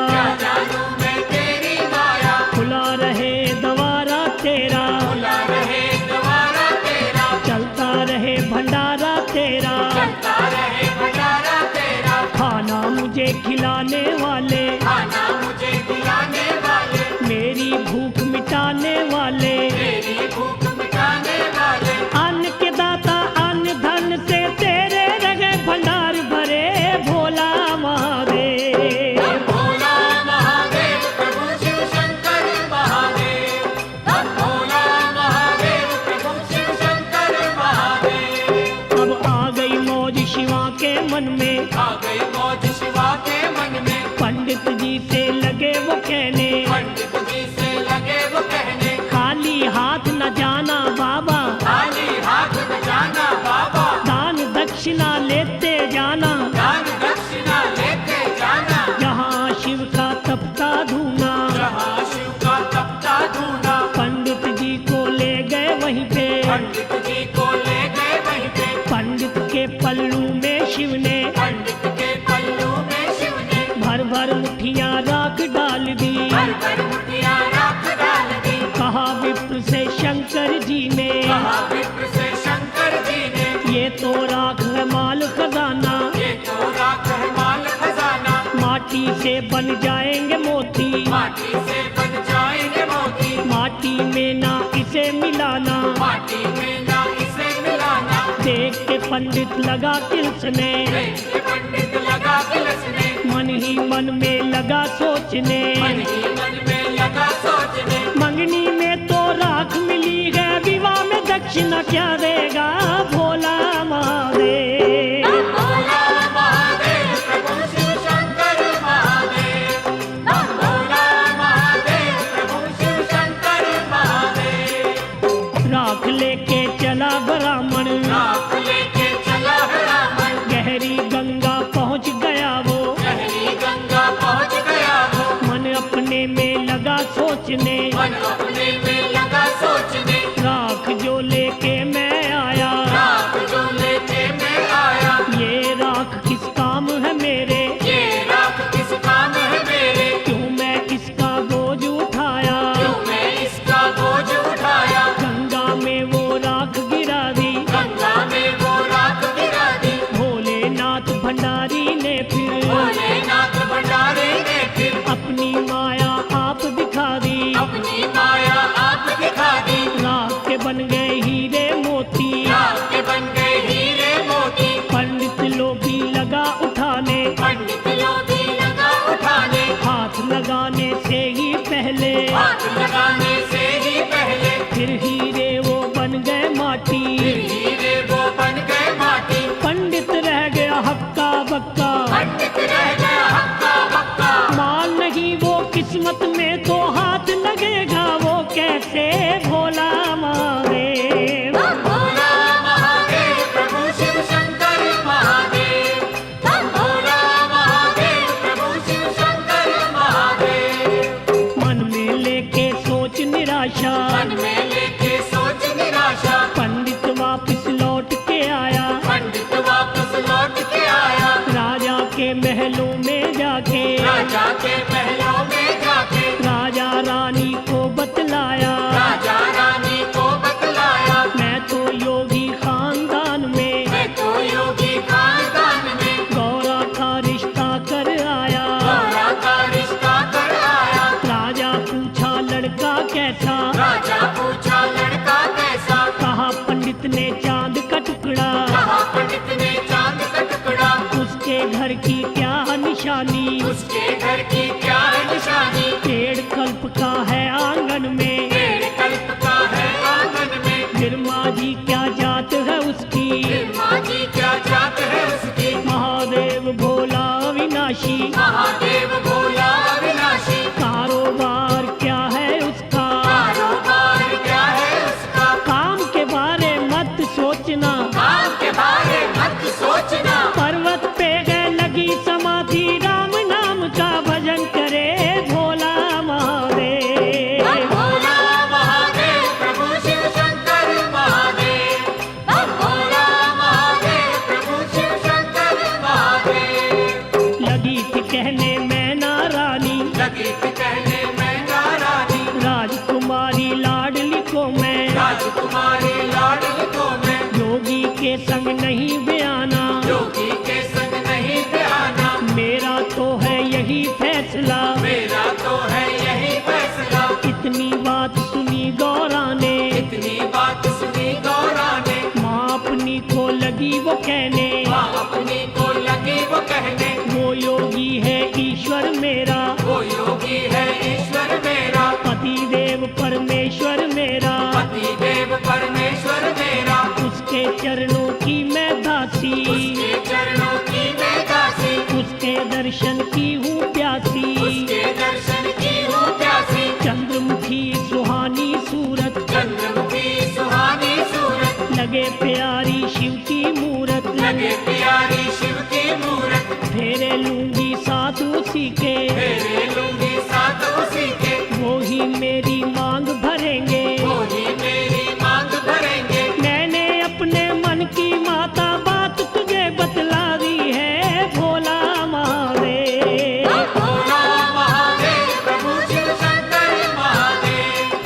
मिटाने वाले, तेरी भूख मिटाने वाले, अन्न के दाता अन्न धन से तेरे रगे भंडार भरे भोला महादेव। हम भोला महादेव प्रभु शिव शंकर महादेव, हम भोला महादेव प्रभु शिव शंकर महादेव। अब आ गई मौज शिवा के मन में, आ गई मौज शिवा के मन में, पंडित जी से लगे वो कहने, पंडित जी से लगे वो कहने, खाली हाथ न जाना बाबा, खाली हाथ न जाना बाबा, दान दक्षिणा लेते जाना, दान दक्षिणा लेते जाना, जहाँ शिव का तपता धूना। जहाँ शिव का तपता धूना। पंडित जी को ले गए वहीं पे, पंडित जी को ले गए वहीं पे, पंडित के पल्लू में शिव ने पंडित के पल्लू में शिव ने भर भर मुठियाँ राख डाल दी। भर भर मुठियाँ राख डाल दी। कहा विप्र से शंकर जी ने, कहा विप्र से शंकर जी ने, ये तो राख है माल खजाना, ये तो राख है माल खजाना, माटी से बन जाएंगे मोती, माटी से बन जाएंगे मोती, माटी में ना इसे मिलाना। माटी में ना इसे मिलाना। देख के पंडित लगा किलसने, देख के पंडित लगा किलसने, मन ही मन में लगा सोचने, मन ही मन में लगा सोचने, मंगनी में तो राख मिली है, विवाह में दक्षिणा क्या देगा भोला महादेव। हम भोला महादेव प्रभु शिव शंकर महादेव, हम भोला महादेव प्रभु शिव शंकर महादेव। राख लेके चला ब्राह्मण, राख लेके चला ब्राह्मण, गहरी गंगा पहुंच गया वो, गहरी गंगा पहुंच गया वो, मन अपने में लगा सोचने, मन अपने में लगा सोचने, राख जो लेके मैं आया, राख जो लेके मैं आया, ये राख किस काम है मेरे, ये राख किस काम है मेरे, क्यों मैं इसका बोझ उठाया, क्यों मैं इसका बोझ उठाया, गंगा में वो राख गिरा दी, गंगा में वो राख गिरा दी। भोलेनाथ भंडारी ने फिर भोलेनाथ भंडारी ने फिर अपनी माया आप दिखा दी, अपनी माया आप दिखा दी, राख के बन गए हीरे मोती, राख के बन गए हीरे मोती, पंडित लोभी लगा उठाने, पंडित लोभी लगा उठाने, हाथ लगाने से ही पहले, हाथ लगाने से ही पहले, फिर हीरे वो बन गए माटी, फिर हीरे वो बन गए माटी, पंडित रह गया हक्का बक्का, पंडित रह गया हक्का बक्का, माल नहीं वो किस्मत में तो हाथ लगेगा वो कैसे भोला महादेव। हम भोला महादेव प्रभु शिव शंकर महादेव, हम भोला महादेव प्रभु शिव शंकर महादेव। मन में लेके सोच निराशा, मन में लेके सोच निराशा, पंडित वापस लौट के आया, पंडित वापस लौट के आया, राजा के महलों में जाके, राजा के महलों में जाके, राजा रानी को बतलाया, राजा रानी को बतलाया, मैं तो योगी खानदान में, मैं तो योगी खानदान में, गौरा का रिश्ता कर आया। गौरा का रिश्ता कर आया, राजा पूछा लड़का कैसा, राजा पूछा लड़का कैसा, कहा पंडित ने चांद का टुकड़ा, कहा पंडित ने चांद का टुकड़ा, उसके घर की क्या निशानी, उसके घर की क्या निशानी, पेड़ कल्प का है आंगन में, पेड़ कल्प का है आंगन में, फिर माँ जी क्या जात है उसकी, फिर माँ जी क्या जात है उसकी, महादेव भोला विनाशी, महादेव भोला विनाशी, कारोबार क्या है उसका, कारोबार क्या है उसका, काम के बारे मत सोचना, काम के बारे मत सोचना, पर्वत पे गए लगी समाधि, राम नाम का भजन करे भोला महादेव। हम भोला महादेव प्रभु शिव शंकर महादेव, हम भोला महादेव प्रभु शिव शंकर महादेव। लगी थी कहने मैना रानी, लगी थी कहने मैना रानी, राजकुमारी लाडली को मैं, राजकुमारी लाडली को मैं, योगी के संग नहीं बयाना, योगी के संग नहीं बयाना, मेरा तो है यही फैसला, मेरा तो है यही फैसला, इतनी बात सुनी गौरा ने, इतनी बात सुनी गौरा ने, माँ अपनी को लगी वो कहने, माँ अपनी को लगी वो कहने, वो योगी है ईश्वर मेरा, वो योगी है ईश्वर मेरा, पति देव परमेश्वर मेरा, पति देव परमेश्वर मेरा, उसके चरणों की मैं दासी, उसके चरणों की मैं दासी, उसके दर्शन की हूँ प्यासी, उसके दर्शन की हूँ प्यासी, चंद्रमुखी सुहानी सूरत, चंद्रमुखी सुहानी सूरत, लगे प्यारी शिव की मूरत, लगे प्यारी शिव की मूरत, फेरे लूंगी साथ उसी के, फेरे लूंगी साथ उसी के, वो ही मेरी मांग भरेंगे, वो ही मेरी मांग भरेंगे, मैंने अपने मन की माता बात तुझे बतला दी है भोला महादेव। भोला महादेव प्रभु शिव शंकर महादेव,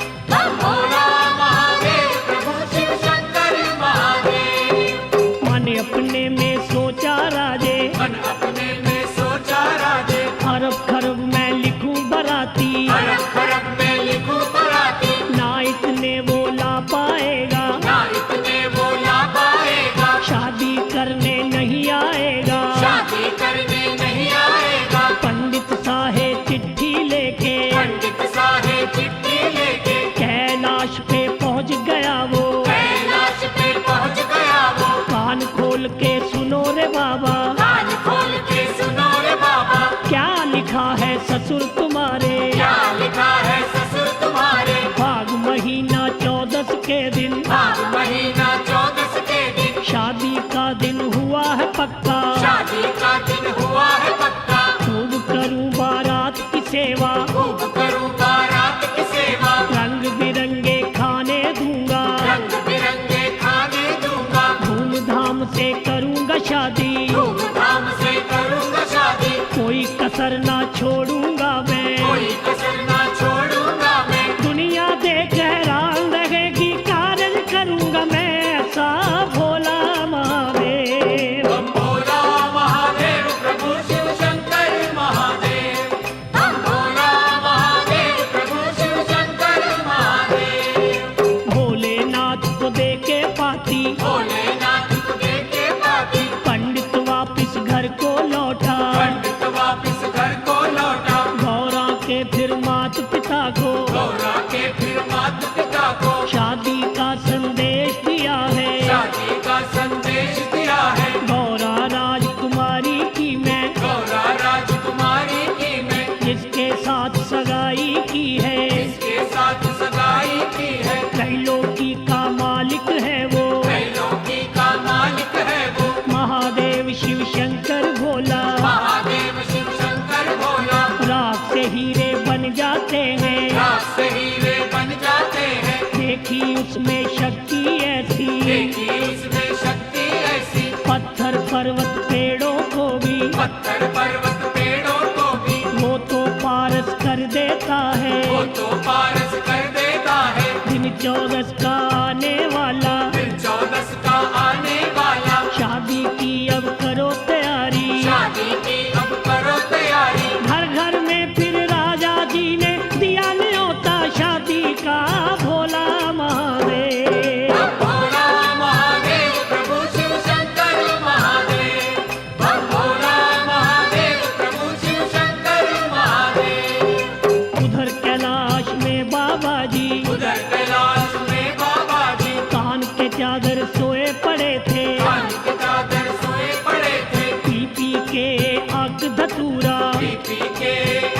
भोला महादेव प्रभु शिव शंकर महादेव, मन अपने में सोचा राजे, मन अपने में सोचा राजे, अरब खरब मैं लिखूं बराती, अरब खरब में लिखूं बराती, ना इतने वो ला पाएगा, ना इतने वो ला पाएगा, शादी करने नहीं आएगा, शादी करने नहीं आएगा, पंडित साहेब चिट्ठी लेके पंडित साहेब चिट्ठी लेके, कैलाश पे पहुंच गया वो, कैलाश पे पहुंच गया वो, कान खोल के सुनो रे बाबा, कान खोल के सुनो रे बाबा, क्या लिखा है ससुर तुम्हारे, क्या लिखा है ससुर तुम्हारे, फाग महीना 14 के दिन, माघ महीना 14 के दिन, शादी का दिन हुआ है पक्का, शादी का दिन हुआ है पक्का, खूब करूं बारात की सेवा, खूब करूं बारात की सेवा, रंग बिरंगे खाने दूंगा, रंग बिरंगे खाने दूंगा, धूमधाम से करूंगा शादी, धूमधाम से करूंगा शादी, कोई कसर ना छोड़ूंगा मैं, कोई कसर ना छोड़ूंगा मैं, दुनिया देख हैरान रहेगी कार्य करूंगा मैं ऐसा भोला महादेव। हम भोला महादेव प्रभु शिव शंकर महादेव, हम भोला महादेव प्रभु शिव शंकर महादेव, भोलेनाथ को दे के पाती, भोलेनाथ को देखे पाती, पंडित वापिस घर को लौटा, पंडित वापिस घर को लौटा, गौरा के फिर मात पिता को गौरा के फिर माता पिता को शादी का संदेश दिया है, शादी का संदेश दिया है, गौरा राजकुमारी की मैं, गौरा राजकुमारी की मैं, जिसके साथ सगाई की है, इसके साथ सगाई की है, त्रैलोकी का मालिक है वो, त्रैलोकी का मालिक है वो, महादेव शिव शंकर भोला, महादेव शिव शंकर भोला, राख से हीरे बन जाते हैं, रात से हीरे बन जाते हैं, देखी उसमें शक्ति ऐसी, देखी उसमें शक्ति ऐसी, पत्थर पर्वत पेड़ों को भी पत्थर पर्वत पेड़ों को भी वो तो पारस कर देता है, वो तो पारस कर देता है, दिन 14 का आने वाला, दिन 14 का आने वाला, शादी की अब करो तैयारी, शादी की अब करो तैयारी, घर घर में फिर राजा जी ने दिया न्योता शादी का भोला महादेव। भोला महादेव प्रभु शिव शंकर महादेव, भोला महादेव प्रभु शिव शंकर महादेव, उधर कैलाश में बाबा जी उधर कैलाश में बाबा जी, कान के चादर सोए पड़े थे, कान के चादर सोए पड़े थे, पी पी के आग धतूरा, पी के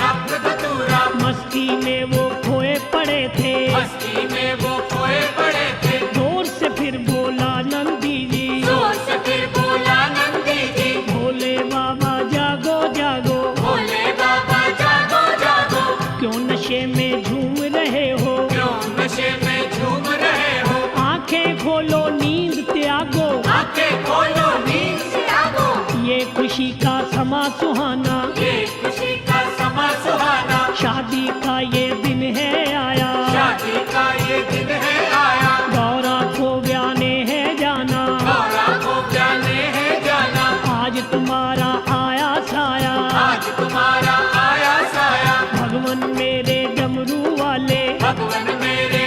अब्र धतूरा, मस्ती में वो खोए पड़े थे, मस्ती में वो खोए पड़े थे, जोर से फिर बोला नंदी जी, जोर से फिर बोला नंदी जी, भोले बाबा जागो जागो, भोले बाबा जागो जागो, क्यों नशे में झूम रहे हो, क्यों नशे में झूम रहे हो, आंखें खोलो नींद त्यागो, आंखें खोलो नींद से आगो, ये खुशी का समा सुहाना, ये खुशी का समा सुहाना, शादी का ये दिन है आया, शादी का ये दिन है आया, गौरा को ब्याने है जाना, गौरा को जाने है जाना, आज तुम्हारा आया साया, आज तुम्हारा आया साया, भगवान मेरे डमरू वाले, भगवान मेरे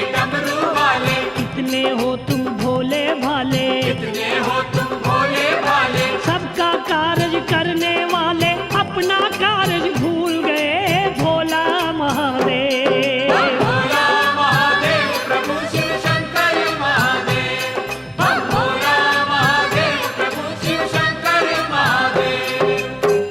कितने हो तुम भोले भाले, कितने हो तुम भोले भाले, सबका कार्य करने वाले अपना कार्य भूल गए भोला महादेव। बम भोला महादेव प्रभु शिव शंकर महादेव, बम भोला महादेव प्रभु शिव शंकर महादेव।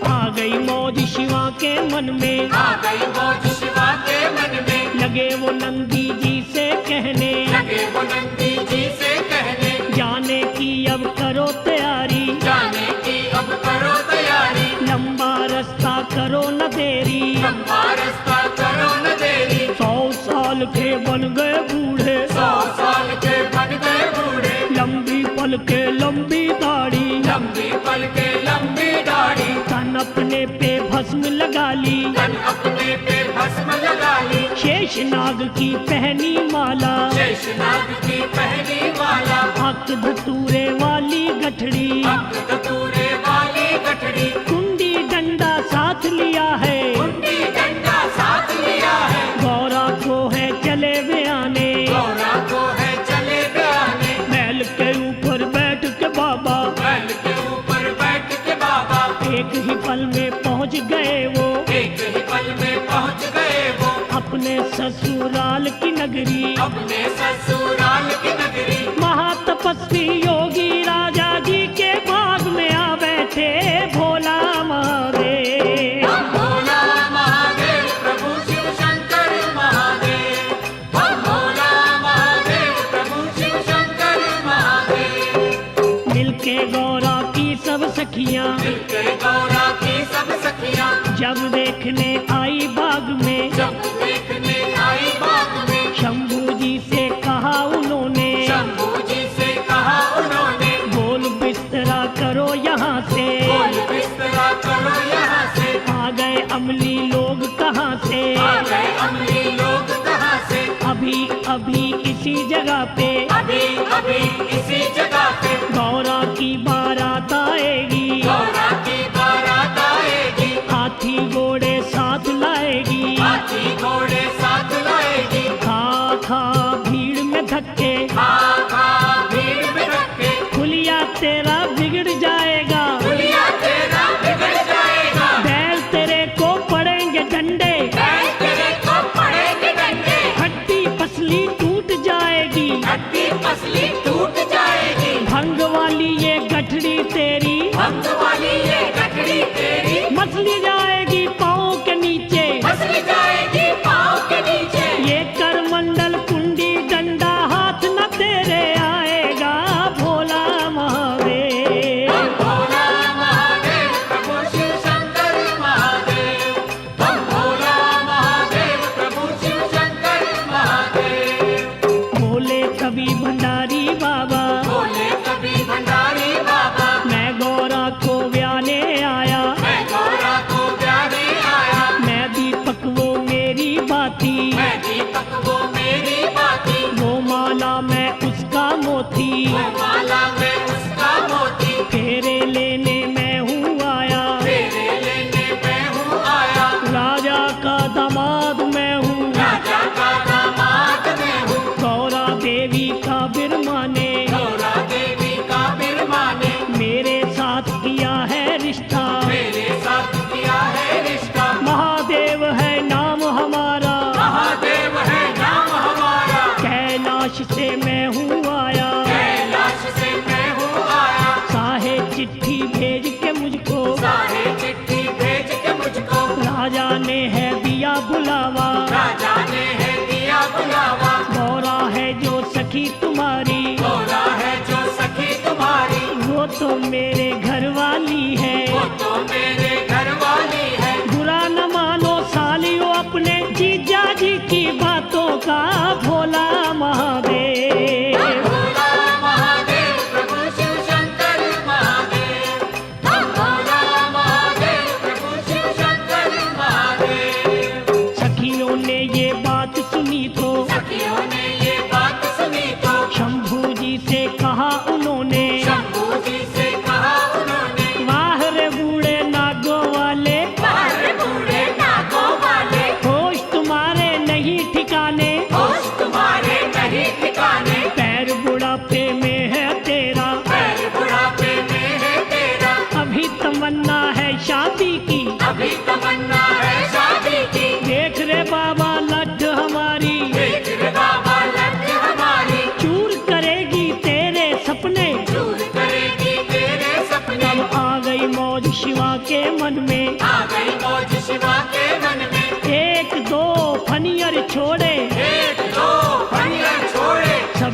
आ गई मौज शिवा के मन में, आ गई मौज शिवा के मन में, लगे वो नंदी जी से कहने, लगे वो नंदी जी से कहने, जाने की अब करो तैयारी, जाने की अब करो तैयारी, लंबा रास्ता करो न देरी। लंबा रास्ता करो न देरी, 100 साल के बन गए बूढ़े, 100 साल के बन गए बूढ़े, लंबी पल के लंबी दाढ़ी, लंबी पल के लंबी दाढ़ी, तन अपने पे भस्म लगा ली, तन अपने पे भस्म लगा ली, शेष नाग की पहनी माला, शेषनाग की पहनी माला, हक धतूरे वाली गठड़ी, अंक धतूरे वाली गठड़ी, कुंडी डंडा साथ लिया है, कुंडी डंडा साथ लिया है, गौरा को है चले बयाने, गौरा को है चले बयाने, बैल के ऊपर बैठ के बाबा, बैल के ऊपर बैठ के बाबा, एक ही पल में पहुंच गए वो, एक ही पल में पहुंच गए वो, अपने ससुराल की नगरी, अपने ससुराल की नगरी। महातपस्वी योगी राजा जी के बाग में आ बैठे भोला महादेव। बम भोला महादेव प्रभु शिव शंकर महादेव, बम भोला महादेव प्रभु शिव शंकर महादेव। मिलके गौरा की सब सखियां, मिलके गौरा की सब सखियां, जब देखने आई बाग में, जब देखने आई बाग में, शंभू जी से कहा उन्होंने, शंभू जी से कहा उन्होंने, बोल बिस्तरा करो यहाँ से, बोल बिस्तरा करो यहाँ से, आ गए अमली लोग कहाँ से, आ गए अमली लोग कहाँ से, अभी अभी इसी जगह पे, अभी अभी इसी जगह पे, गौरा की बारात आएगी, गौरा की बारात आएगी, हाथी घोड़े साथ लाएगी, हाथी घोड़े साथ लाएगी, खा खा भीड़ में धक्के, खा खा भीड़ में रखे, खुलिया तेरा बिगड़ जाएगा, पुलिया तेरा बिगड़ जाएगा, बैल तेरे को पड़ेंगे डंडे, बैल तेरे को पड़ेंगे डंडे, हड्डी पसली टूट जाएगी, हड्डी पसली टूट जाएगी, भंग वाली ये गठड़ी तेरी, भंग वाली ये गठड़ी तेरी, मसली जाएगी पाँव के नीचे, मसली जाएगी पाँव के नीचे, ये करमंडल कुंडी डंडा हाथ न तेरे आएगा भोला महादेव। बम भोला महादेव प्रभु शिव शंकर महादेव, बम भोला महादेव प्रभु शिव शंकर महादेव। बोले कभी भंडारी बाबा, बोले कभी भंडारी बाबा, मैं गौरा को ब्याने आया, मैं गौरा को ब्याने आया, मैं दीपक वो मेरी बाती, मैं दीपक वो मेरी बाती, वो माला मैं उसका मोती, वो माला मैं उसका मोती, फेरे लेने मैं हूँ आया, तेरे लेने मैं हूँ आया, राजा का दामाद मैं हूँ, राजा का दामाद मैं हूँ, गौरा देवी का बिरमाने, गौरा देवी का बिरमाने, मेरे साथ किया है रिश्ता, मेरे साथ किया है रिश्ता, महादेव है नाम हमारा, महादेव है नाम हमारा, कैलाश से मैं हूँ आया, कैलाश से मैं हूँ आया, साहे चिट्ठी भेज के मुझको, सारे चिट्ठी भेज के मुझको, राजा ने है दिया बुलावा, राजा ने है दिया बुलावा, गौरा है जो सखी तुम्हारी, गौरा है जो सखी तुम्हारी, वो तो मेरे घर वाली है, वो तो मेरे घर वाली है, बुरा न मानो सालियों अपने जीजा जी की बातों का भोला महादेव। बम भोला महादेव प्रभु शिव शंकर महादेव, बम भोला महादेव प्रभु शिव शंकर महादेव। सखियों ने ये बात सुनी तो, सखियों ने ये बात सुनी तो, शंभू जी से कहा उन्होंने, शंभू जी से कहा उन्होंने, वाह रे बूढ़े नागों वाले, बाहर बूढ़े नागों वाले, होश तुम्हारे नहीं ठिकाने, होश तुम्हारे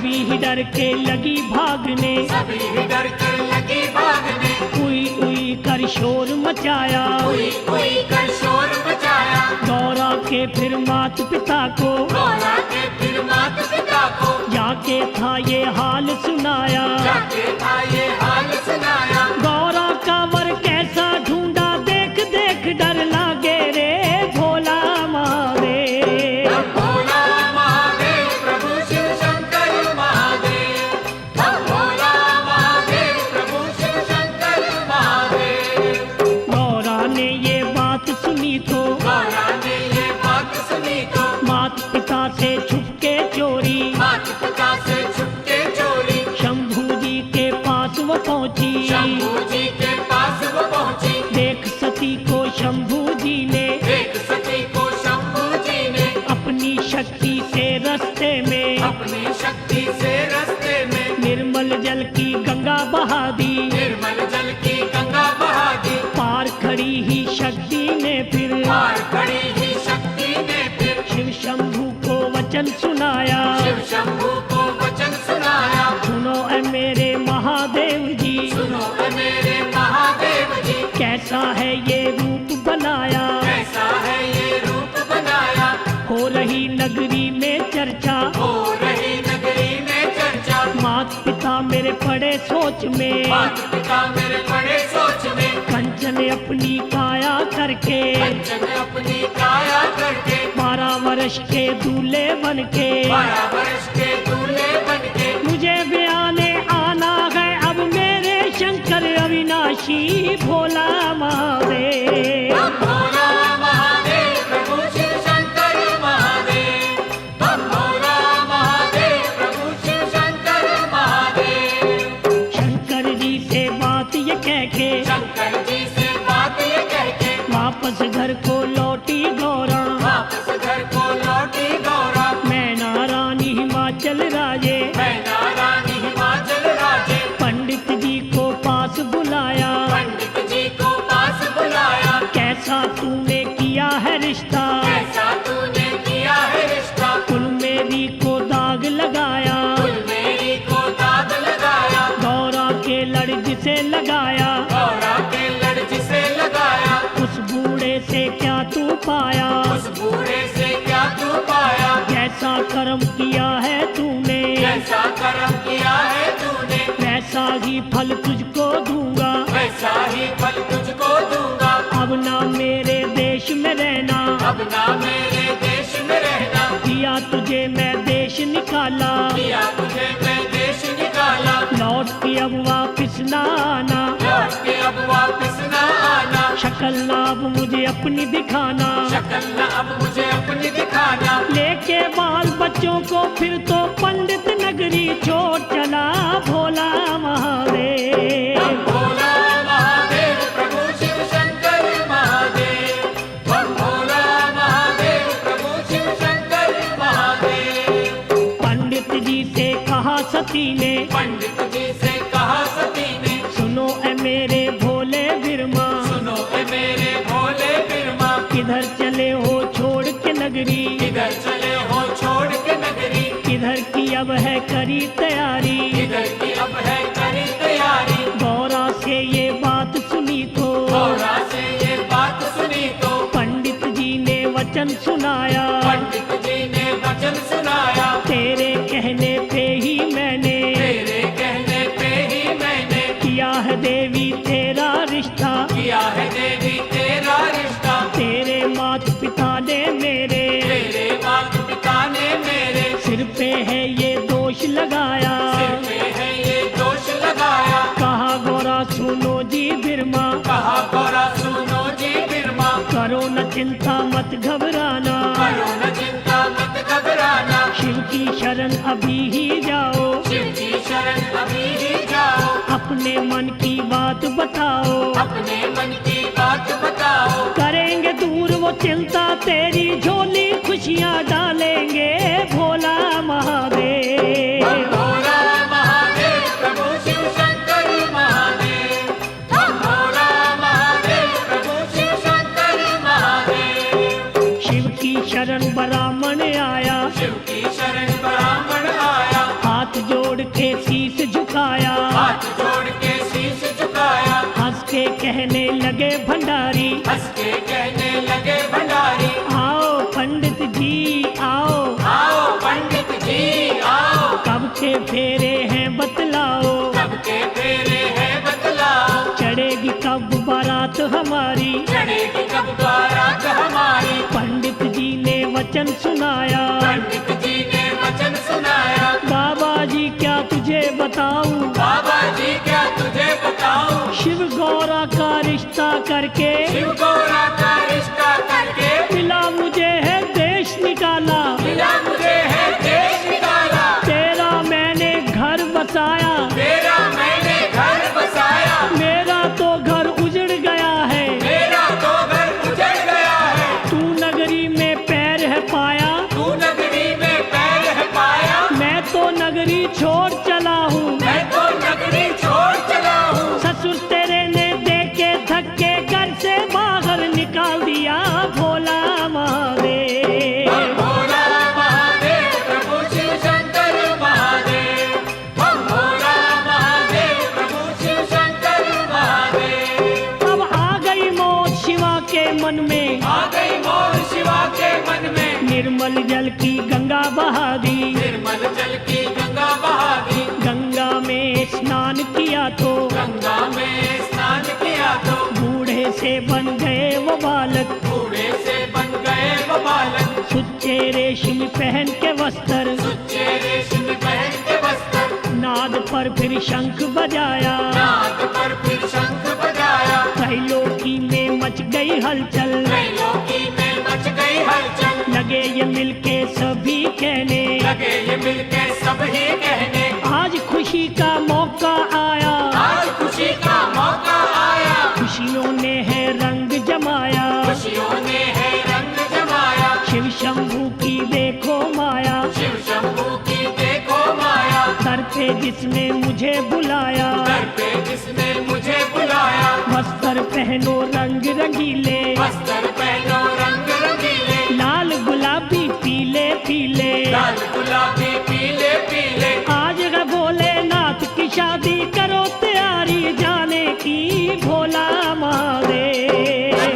सभी ही डर के लगी भागने, सभी ही डर के लगी भागने, उई उई कर शोर मचाया, कोई कोई कर शोर मचाया, गौरा के फिर मात पिता को, गौरा के फिर माता पिता को, जाके था ये हाल सुनाया। जाके था ये हाल सुनाया। गौरा का वर कैसा ढूंढा, देख देख डर लागे रे भोला महादेव। भोला महादेव प्रभु शिव शंकर महादेव, भोला महादेव प्रभु शिव शंकर महादेव। गौरा ने ये बात सुनी तो, गौरा ने ये बात सुनी तो, मात पिता से छुपके चोरी, माता पिता से छुपके चोरी, शंभू जी के पास वो पहुंची। शंभू जी के पास वो पहुंची, देख सती को शंभू जी ने, देख सती को शंभू जी ने, अपनी शक्ति से रास्ते में, अपनी शक्ति से रास्ते में, निर्मल जल की गंगा बहा दी। निर्मल जल की गंगा बहा दी। पार खड़ी ही शक्ति ने फिर, पार खड़ी ही शक्ति ने फिर, शिव शंभू को वचन सुनाया। शिव शंभू को वचन सुनाया। सुनो ऐ मेरे महादेव जी, सुनो ऐ मेरे महादेव जी, कैसा है ये रूप बनाया। कैसा है ये रूप बनाया। हो रही नगरी में चर्चा, हो रही नगरी में चर्चा, मात पिता मेरे पड़े सोच में। माता पिता मेरे बड़े सोच में, कंचन अपनी काया करके, कंचन अपनी काया करके, 12 वर्ष के दूल्हे बन के, 12 वर्ष के दूल्हे बनके, मुझे ब्याने आना है अब मेरे शंकर अविनाशी भोला महादेव। भोला महादेव प्रभु शिव शंकर महादेव, भोला महादेव प्रभु शिव शंकर महादेव। शंकर जी से बात ये कह के, शंकर जी से बात ये कह के, वापस घर को लौटी गौरा। वापस घर को लौटी गौरा। मैना रानी हिमाचल राजे, मैना रानी हिमाचल राजे, पंडित जी को पास बुलाया। पंडित जी को पास बुलाया। कैसा तूने किया है रिश्ता, कैसा तूने किया है रिश्ता, कुल मेरी को दाग लगाया। कुल मेरी को दाग लगाया। गौरा के लड़ जिसे लगाया, गौरा के लड़ जिसे लगाया, उस बूढ़े से क्या तू पाया। उस बूढ़े से क्या तू पाया। जैसा कर्म किया है तूने, जैसा कर्म किया है तूने, वैसा ही फल तुझको दूंगा। वैसा ही फल तुझको दूंगा। अब ना मेरे देश में रहना, अब ना मेरे देश में रहना, दिया तुझे मैं देश निकाला। दिया तुझे मैं देश निकाला। लौट के अब वापिस ना आना, लौट के अब वापस न आना। शक्ल ना अब मुझे अपनी दिखाना। शक्ल न अब मुझे अपनी दिखाना। लेके बाल बच्चों को फिर तो पंडित नगरी छोड़ चला भोला महादेव। भोला महादेव प्रभु शिव शंकर महादेव, भोला महादेव प्रभु शिव शंकर महादेव। पंडित जी से कहा सती ने, पंडित जी से कहा सती ने, सुनो ऐ मेरे भोले बिरमा, सुनो ए मेरे भोले बिरमा, किधर चले हो छोड़ के नगरी। किधर चले हो छोड़ के नगरी, किधर की अब है करी तैयारी। किधर की अब है करी तैयारी। गौरा से ये बात सुनी तो, गौरा से ये बात सुनी तो, पंडित जी ने वचन सुनाया। पंडित जी ने वचन सुनाया। तेरे कहने पे ही मैंने, तेरे कहने पे ही मैंने, किया है देवी तेरा रिश्ता। किया है देवी तेरा रिश्ता। तेरे मात पिता ने मेरे, तेरे माता पिता ने मेरे, सिर पे है ये दोष लगाया। सिर पे है ये दोष लगाया। कहा गौरा सुनो जी बिरमा, कहा गौरा सुनो जी बिरमा, करो न चिंता मत घबराना। करो न चिंता मत घबराना। शिव की शरण अभी ही जाओ, शिव की शरण अभी ही जाओ। अपने मन की बात बताओ। अपने मन की बात बताओ। करेंगे दूर वो चिंता तेरी, झोली खुशियाँ डालेंगे भोला महादेव। भोला महादेव प्रभु शिव शंकर महादेव, भोला महादेव प्रभु शिव शंकर महादेव। शिव की शरण ब्राह्मण आया, शिव की शरण ब्राह्मण आया। हाथ जोड़ के शीश झुकाया, हाथ जोड़ के शीश झुकाया, हंस के कहने लगे भंडारी, हंस के कहने लगे भंडारी, आओ पंडित जी आओ, आओ पंडित जी आओ, कब के फेरे हैं बतलाओ, कब के फेरे हैं बतलाओ, चढ़ेगी कब बारात हमारी, चढ़ेगी कब बारात हमारी। पंडित जी ने वचन सुनाया, पंडित जी ने वचन सुनाया, बाबा जी क्या तुझे बताऊं, बाबा जी क्या तुझे बताऊं, शिव गौरा का रिश्ता करके शिव गौरा का रिश्ता करके मिला मुझे है देश निकाला, मिला मुझे है देश निकाला, तेरा मैंने घर बसाया, तेरा मैंने घर बसाया, मेरा तो घर उजड़ गया है, मेरा तो घर उजड़ गया है, तू नगरी में पैर है पाया, तू नगरी में पैर है पाया, मैं तो नगरी छोड़ चला हूँ, मैं तो नगरी छोड़ चला हूँ, ससुर तेरे ने देके धक्के घर से बाहर निकाल दिया, भोला महादेव। भोला महादेव प्रभु शिव शंकर महादेव, हम भोला महादेव प्रभु शिव शंकर महादेव। अब आ गई मौत शिवा के मन में, आ गई मोर शिवा के मन में, निर्मल जल की गंगा बहा दी, निर्मल जल की गंगा बहा दी, गंगा में स्नान किया तो गंगा में स्नान किया तो बूढ़े से बन गए वो बालक, बूढ़े से बन गए वो बालक, सुच्चे रेशम पहन के वस्त्र, सुच्चे रेशम पहन के वस्त्र, नाद पर फिर शंख बजाया, नाद पर फिर शंख बजाया, त्रैलोकी में मच गई हलचल, त्रैलोकी में मच गई हलचल, लगे ये मिलके सभी कहने, लगे ये मिलके सब ही कहने, आज खुशी का मौका आया, आज खुशी का मौका आया, खुशियों ने है रंग जमाया, खुशियों ने है रंग जमाया, शिव शंभू की देखो माया, शिव शंभू की देखो माया, दर पे जिसने मुझे बुलाया, दर पे जिसने मुझे बुलाया, वस्त्र पहनो रंग रंगीले, वस्त्र पहनो रंग रंगीले, लाल गुलाबी पीले पीले, लाल गुलाबी पीले पीले, आज है भोलेनाथ की शादी, करो तैयारी जाने की, भोला महादेव।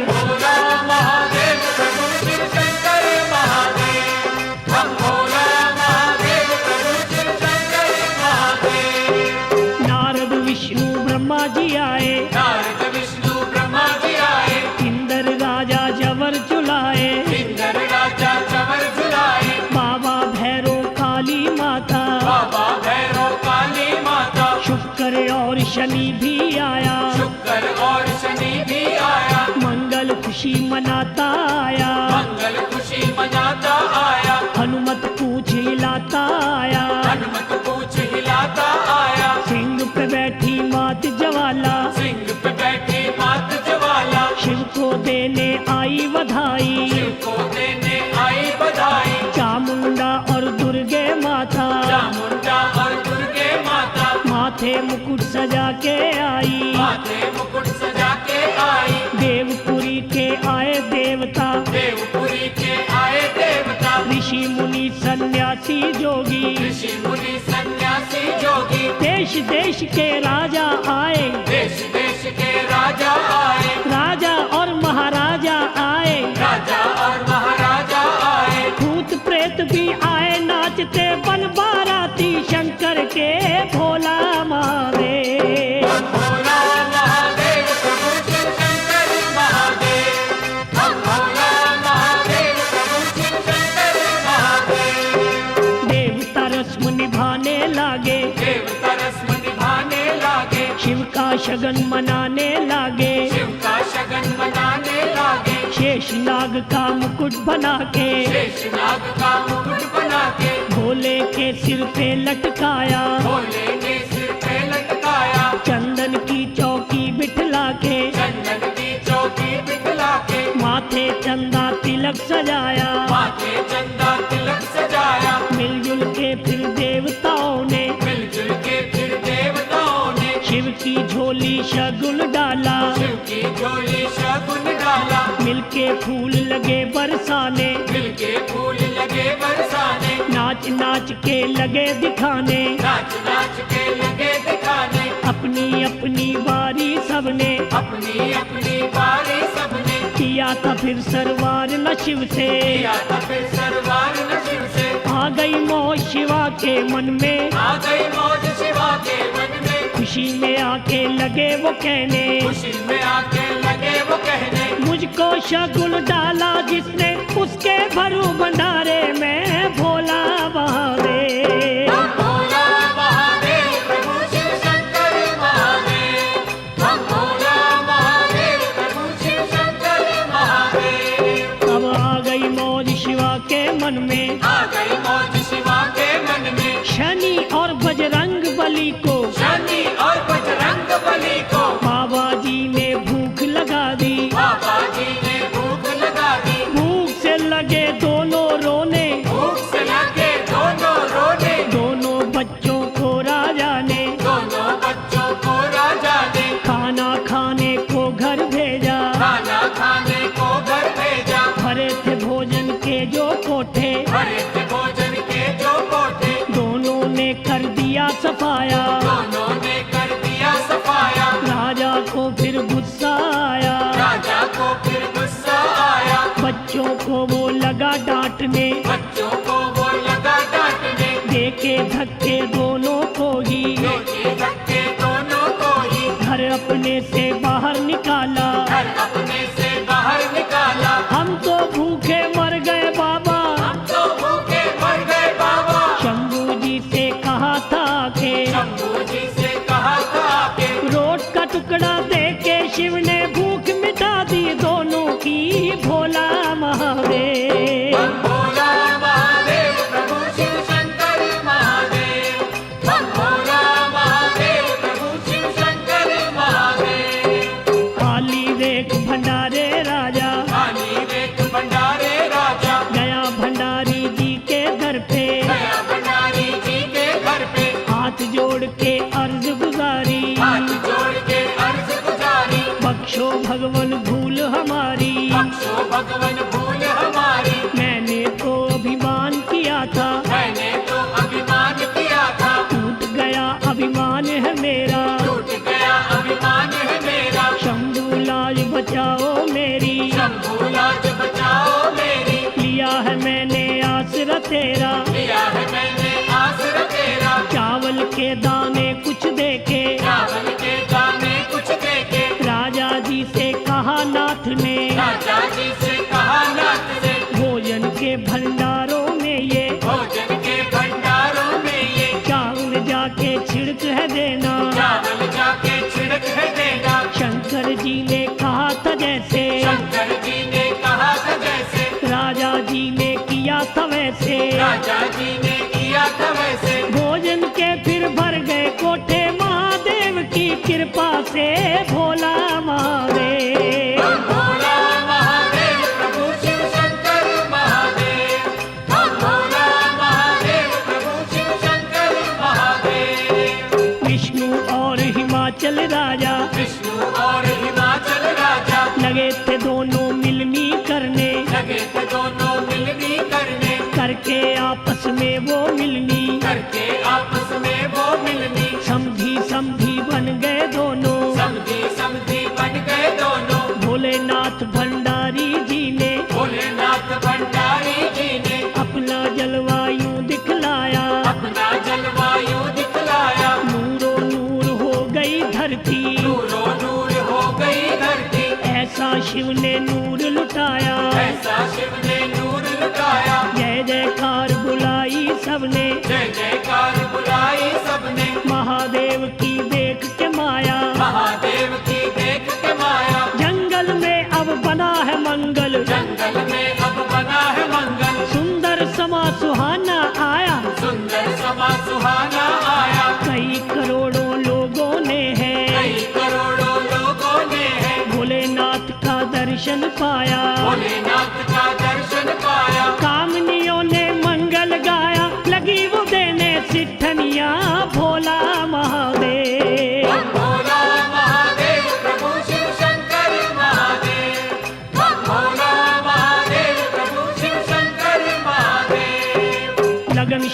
भोला महादेव प्रभु शिव शंकर महादेव, हम भोला महादेव प्रभु शिव शंकर महादेव। नारद विष्णु ब्रह्मा जी आए, नारद विष्णु ब्रह्मा जी आए, इंद्र राजा जवर चुलाए, इंद्र राजा चवर झुलाए, बाबा भैरो काली माता, बाबा भैरव काली माता, शुक्र और शनि भी आया, शुक्र और शनि भी आया, मंगल खुशी मनाता आया, मंगल खुशी मनाता आया, हनुमत पूछ हिलाता आया, हनुमत पूछ हिलाता आया, सिंह पे बैठी मात ज्वाला, सिंह पे बैठी मात ज्वाला, शिव को देने आई बधाई, शिव को देने आई बधाई, चामुंडा और दुर्गे माता, चामुंडा और दुर्गे माता, माथे मुकुट सजा के आई, माथे मुकुट सजा के आई, देवपुरी के आए देवता, देवपुरी के आए देवता, ऋषि मुनि सन्यासी जोगी, ऋषि मुनि सन्यासी जोगी, देश देश के राजा आए, देश देश के राजा आए, राजा और महाराजा आए, राजा और महाराजा आए, भूत प्रेत भी आए नाचते बन बाराती शंकर के, भोला महादेव। भोला महादेव प्रभु शिव शंकर महादेव, हम भोला महादेव प्रभु शिव शंकर महादेव। देवता रस्म निभाने लागे, देवता रस्म निभाने लागे, शिव का शगन मनाने लागे, शिव का शगन मनाने लागे, शेष नाग का मुकुट बना के, शेषनाग का मुकुट बना के, भोले के सिर पे लटकाया, भोले ने सिर पे लटकाया, चंदन की चौकी बिठला के, चंदन की चौकी बिठला के, माथे चंदा तिलक सजाया, माथे चंदा तिलक सजाया, मिलजुल के फिर देवताओं ने, मिलजुल के फिर देवताओं ने, शिव की झोली शगुन डाला, शिव की झोली शगुन डाला, मिलके फूल लगे बरसाने, मिलके फूल लगे बरसाने, नाच नाच नाच के लगे दिखाने, नाच नाच के लगे दिखाने, अपनी अपनी बारी सबने, अपनी अपनी बारी सबने, किया था फिर सरवार न शिव से, किया था फिर सरवार न शिव से, आ गई मौज शिवा के मन में, आ गई मौज शिवा के मन में, खुशी में आके लगे वो कहने, खुशी में आके लगे वो कहने, मुझको शगुन डाला जिसने उसके भरू भंडारे में भोला महादेव। हम भोला महादेव प्रभु शिव शंकर महादेव, हम भोला महादेव प्रभु शिव शंकर महादेव। अब आ गई मौज शिवा के मन में, आ गई मौज शिवा के मन में, शनि और बजरंग बली को, शनि और बजरंग बली को, बाबा जी ने भूख लगा दी, बाबा जी ने भूख लगा दी, भूख से लगे दोनों रोने, भूख से लगे दोनों रोने, दोनों बच्चों को राजा ने दोनों बच्चों को राजा ने खाना खाने को घर भेजा, खाना खाने को घर भेजा, भरे थे भोजन के जो कोठे, भरे थे भोजन के जो कोठे, दोनों ने कर दिया सफाया, दोनों ने कर दिया सफाया, राजा को फिर गुस्सा आया, राजा को फिर गुस्सा आया, बच्चों को वो लगा डांटने, बच्चों को वो लगा डांटने, देके धक्के दोनों को ही, देखे धक्के दोनों को ही, घर अपने से बाहर निकाला, घर अपने से बाहर निकाला, हम तो भूखे मर गए बाबा, हम तो भूखे मर गए बाबा, शंभू जी से कहा था के शंभू जी से कहा था कि रोट का टुकड़ा दे के शिव ने भूख मिटा दी दोनों की, भोला महादेव। हम भोला महादेव प्रभु शिव शंकर महादेव, हम भोला महादेव प्रभु शिव शंकर महादेव। खाली देख भंडारे राजा, खाली देख भंडारे राजा, गया भंडारी जी के घर पे, गया भंडारी जी के घर पे, हाथ जोड़ के अर्ज गुजारी, हाथ जोड़ के अर्ज गुजारी, बख्शो भगवन भूल हमारी, बख्शो भगवन भूल हमारी, मैंने तो अभिमान किया था, मैंने तो अभिमान किया था, टूट गया अभिमान है मेरा, टूट गया अभिमान है मेरा, शंभू लाज बचाओ मेरी, शंभू लाज बचाओ मेरी, लिया है मैंने आसरा तेरा, लिया है मैंने आसरा तेरा, चावल के दाने कुछ देके, चावल के दाने कुछ देके, राजा जी से कहा नाथ ने, राजा जी से कहा नाथ से, भोजन के भंडारों में ये, भोजन के भंडारों में ये, चावल जाके छिड़क है देना, चावल जाके छिड़क है देना, शंकर जी ने कहा था जैसे, शंकर जी ने कहा था जैसे, राजा जी ने किया था वैसे, राजा जी ने किया था वैसे, भोजन के फिर भर गए कोठे महादेव की कृपा से, भोला महादेव। हम भोला महादेव प्रभु शिव शंकर महादेव, हम भोला महादेव प्रभु शिव शंकर महादेव। विष्णु और हिमाचल राजा विष्णु और हिमाचल राजा लगे थे दोनों मिलनी करने, लगे थे दोनों मिलनी करने, करके आपस में वो मिलनी, करके आपस में वो मिलनी, समधी समधी बन गए दोनों, समधी समधी बन गए दोनों, भोलेनाथ भंडारी जी ने भोलेनाथ भंडारी जी ने अपना जलवायु दिखलाया, अपना जलवायु दिखलाया, नूरो नूर हो गई धरती, नूरो नूर हो गई धरती, ऐसा शिव ने नूर लुटाया, ऐसा शिव ने नूर लुटाया, जय जयकार बुलाई सबने, जय जयकार बुलाई सबने, महादेव की देख के माया, महादेव की देख के माया, जंगल में अब बना है मंगल, जंगल में अब बना है मंगल, सुंदर समा सुहाना आया, सुंदर समा सुहाना आया, कई करोड़ों लोगों ने है, कई करोड़ों लोगों ने है, भोलेनाथ का दर्शन पाया, भोलेनाथ का दर्शन पाया, कामनियों ने मंगल गाया, लगी वो देने सिद्धनिया, भोला महादेव। हम भोला महादेव प्रभु शिव शंकर महादेव, हम भोला महादेव प्रभु शिव शंकर महादेव। लगन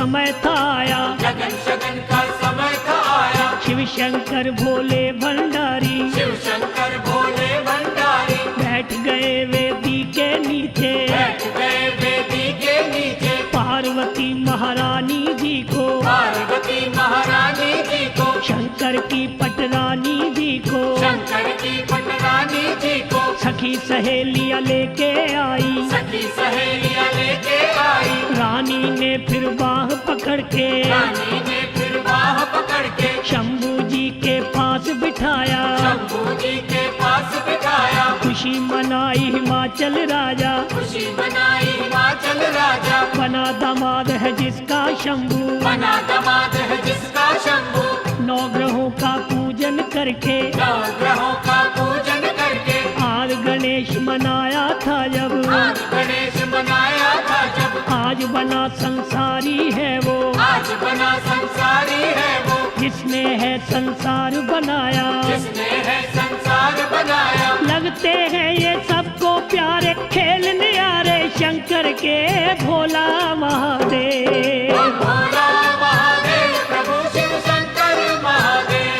समय था आया, लगन शगन का समय था आया। शिव शंकर भोले भंडारी शिव शंकर भोले भंडारी बैठ गए वेदी के नीचे, बैठ गए वेदी के नीचे। पार्वती महारानी जी को, पार्वती महारानी जी को, शंकर की पटरानी जी को, शंकर की पटरानी जी को, सखी सहेलियां लेके आई। सखी सहेलियां लेके आई। रानी ने फिर बाह पकड़ के, रानी ने फिर बाह पकड़ के, शंभू जी के पास बिठाया। शंभू जी के पास बिठाया। खुशी मनाई हिमाचल राजा, खुशी मनाई हिमाचल राजा। बना दामाद है जिसका शंभू, बना दामाद है जिसका शंभू। 9 ग्रहों का पूजन करके, 9 ग्रहों का पूजन करके, आज गणेश मनाया था जब, आज गणेश मनाया था जब। आज बना संसारी है वो, आज बना संसारी है वो, जिसने है संसार बनाया। जिसने है संसार बनाया। लगते हैं ये सबको प्यारे, खेल न्यारे शंकर के भोला महादेव। भोला महादेव प्रभु शिव शंकर महादेव।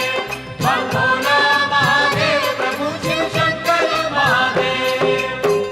भोला महादेव प्रभु शिव शंकर महादेव।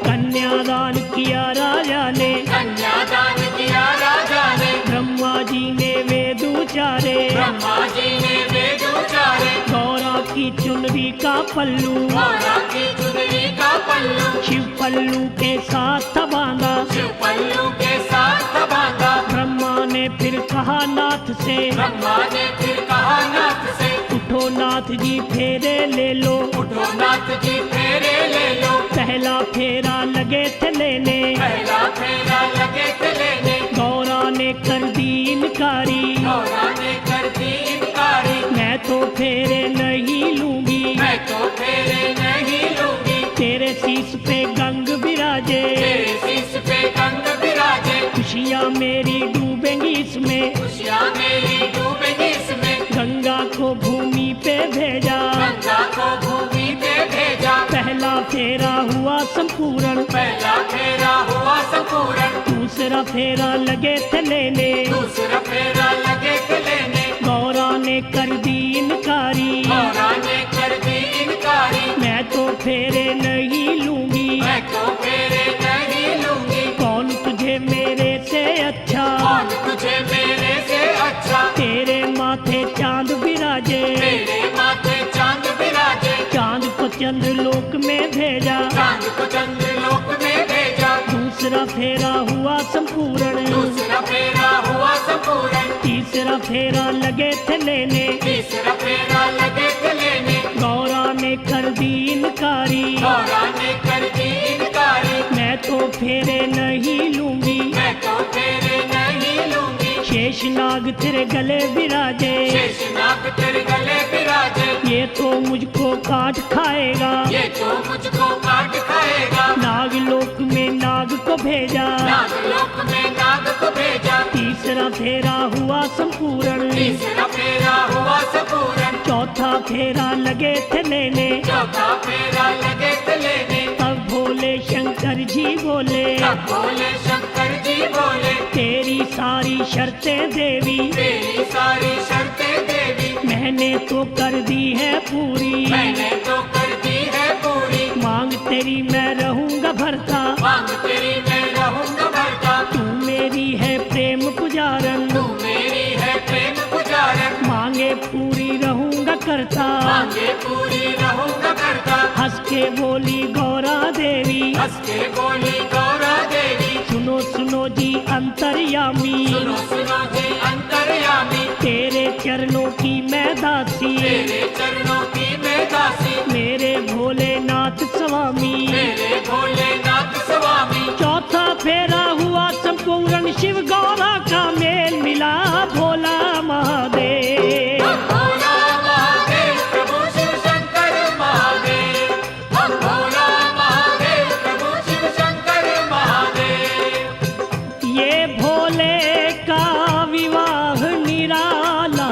कन्यादान किया राजा ने, कन्यादान किया राजा ने, ब्रह्मा जी ने वेद उचारे, ब्रह्मा जी ने वेद उचारे। गौरा की चुनरी का पल्लू, गौरा की चुनरी का पल्लू, शिव पल्लू के साथ बांधा। शिव पल्लू के साथ बांधा। ब्रह्मा ने फिर कहा नाथ से, ब्रह्मा ने फिर कहा नाथ से, उठो नाथ जी फेरे ले लो। उठो नाथ जी फेरे ले लो। पहला फेरा लगे थे लेने, पहला फेरा लगे थे लेने। गौरा ने कर दी इनकारी, गौरा ने कर दी इनकारी। मैं तो फेरे नहीं लूंगी, मैं तो फेरे नहीं लूंगी। तेरे शीश पे गंग विराजे, तेरे शीश पे गंग विराजे। खुशियाँ मेरी डूबेंगी इसमें, खुशियाँ मेरी डूबेंगी इसमें। गंगा को भूमि पे भेजा, गंगा को भूमि पे भेजा। पहला फेरा हुआ संपूर्ण, पहला फेरा हुआ संपूर्ण। दूसरा फेरा लगे थे लेने, दूसरा फेरा लगे थे लेने। गौरा ने कर दी इनकारी, गौरा ने कर दी इनकारी। मैं तो फेरे नहीं लूंगी, मैं तो फेरे नहीं लूंगी। कौन तुझे मेरे से अच्छा, कौन तुझे मेरे से अच्छा। तेरे माथे चांद विराजे, तेरे माथे चांद विराजे। चांद को चंद्रलोक में भेजा, चांद को चंद्रलोक में भेजा। दूसरा फेरा हुआ संपूर्ण, दूसरा फेरा हुआ संपूर्ण। तीसरा फेरा लगे थे लेने, तीसरा फेरा लगे थे लेने। गौरा ने कर दी इनकारी, गौरा ने कर दी इनकारी। मैं तो फेरे नहीं लूंगी, मैं तो फेरे नहीं लूंगी। शेषनाग तेरे गले विराजे, शेषनाग तेरे गले विराजे। ये तो मुझको काट खाएगा, ये तो मुझको काट खाएगा। नागलोक में नाग को भेजा, नागलोक में नाग को भेजा। तीसरा फेरा हुआ संपूर्ण, तीसरा फेरा हुआ संपूर्ण। चौथा फेरा लगे थे लेने, चौथा फेरा लगे थे लेने। तब भोले शंकर जी बोले, तब भोले शंकर जी बोले, तेरी सारी शर्तें देवी, तेरी सारी शर्तें देवी। मैंने तो कर दी है पूरी, मैंने तो कर दी है पूरी। मांग तेरी मैं रहूंगा भरता, मांग तेरी मैं रहूंगा भरता। तू मेरी है प्रेम पुजारन, तू मेरी है प्रेम पुजारन। मांगे पूरी रहूंगा करता। मांगे पूरी रहूंगा करता। हंस के बोली गौरा देवी, हंस के बोली गौरा देवी। सुनो सुनो जी अंतर्यामी, सुनो सुनो जी अंतर्यामी। तेरे चरणों की मैं दासी, तेरे चरणों की मैं दासी। मेरे भोलेनाथ स्वामी, मेरे भोलेनाथ स्वामी। चौथा फेरा हुआ संपूर्ण, शिव गौरा का मेल मिला भोला महादेव। भोला महादेव प्रभु शिव शंकर महादेव। भोला महादेव प्रभु शिव शंकर महादेव। ये भोले का विवाह निराला,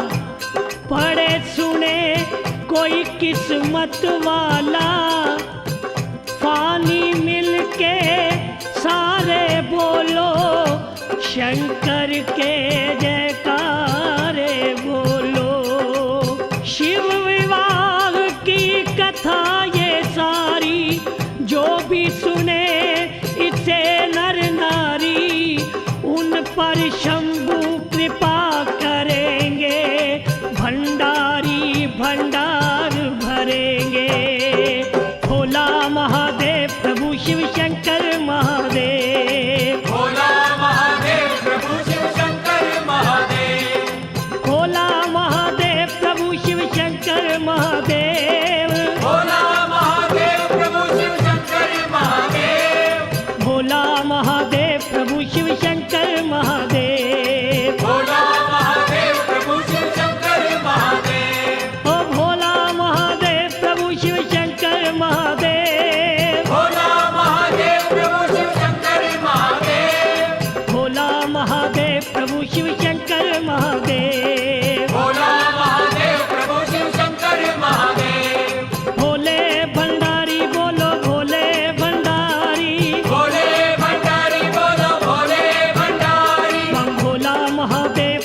पढ़े सुने कोई किस्मत वाला, फानी मिलके सारे बोलो शंकर के जयकारे बोलो। शिव विवाह की कथा ये सारी, जो भी सुने इसे नर नारी, उन पर शंभु कृपा करेंगे, भंडारी भंडार भरेंगे। भोला महादेव प्रभु शिव शंकर महादेव, भोला महादेव प्रभु शिव शंकर महादेव, भोला महादेव प्रभु शिव शंकर महादेव, भोला महादेव प्रभु शिव शंकर महादेव, भोला महादेव प्रभु शिव शंकर महादेव, भोला महादेव प्रभु शिव शंकर महादेव, ओ भोला महादेव प्रभु शिव शंकर महादेव, भोला महादेव प्रभु शिव शंकर महादेव, भोला महादेव प्रभु शिव शंकर महादेव, भोला महादेव प्रभु शिव शंकर महादेव, भोले भंडारी बोलो भोले भंडारी, भोले भंडारी बोलो भोले भंडारी, बम भोला महादेव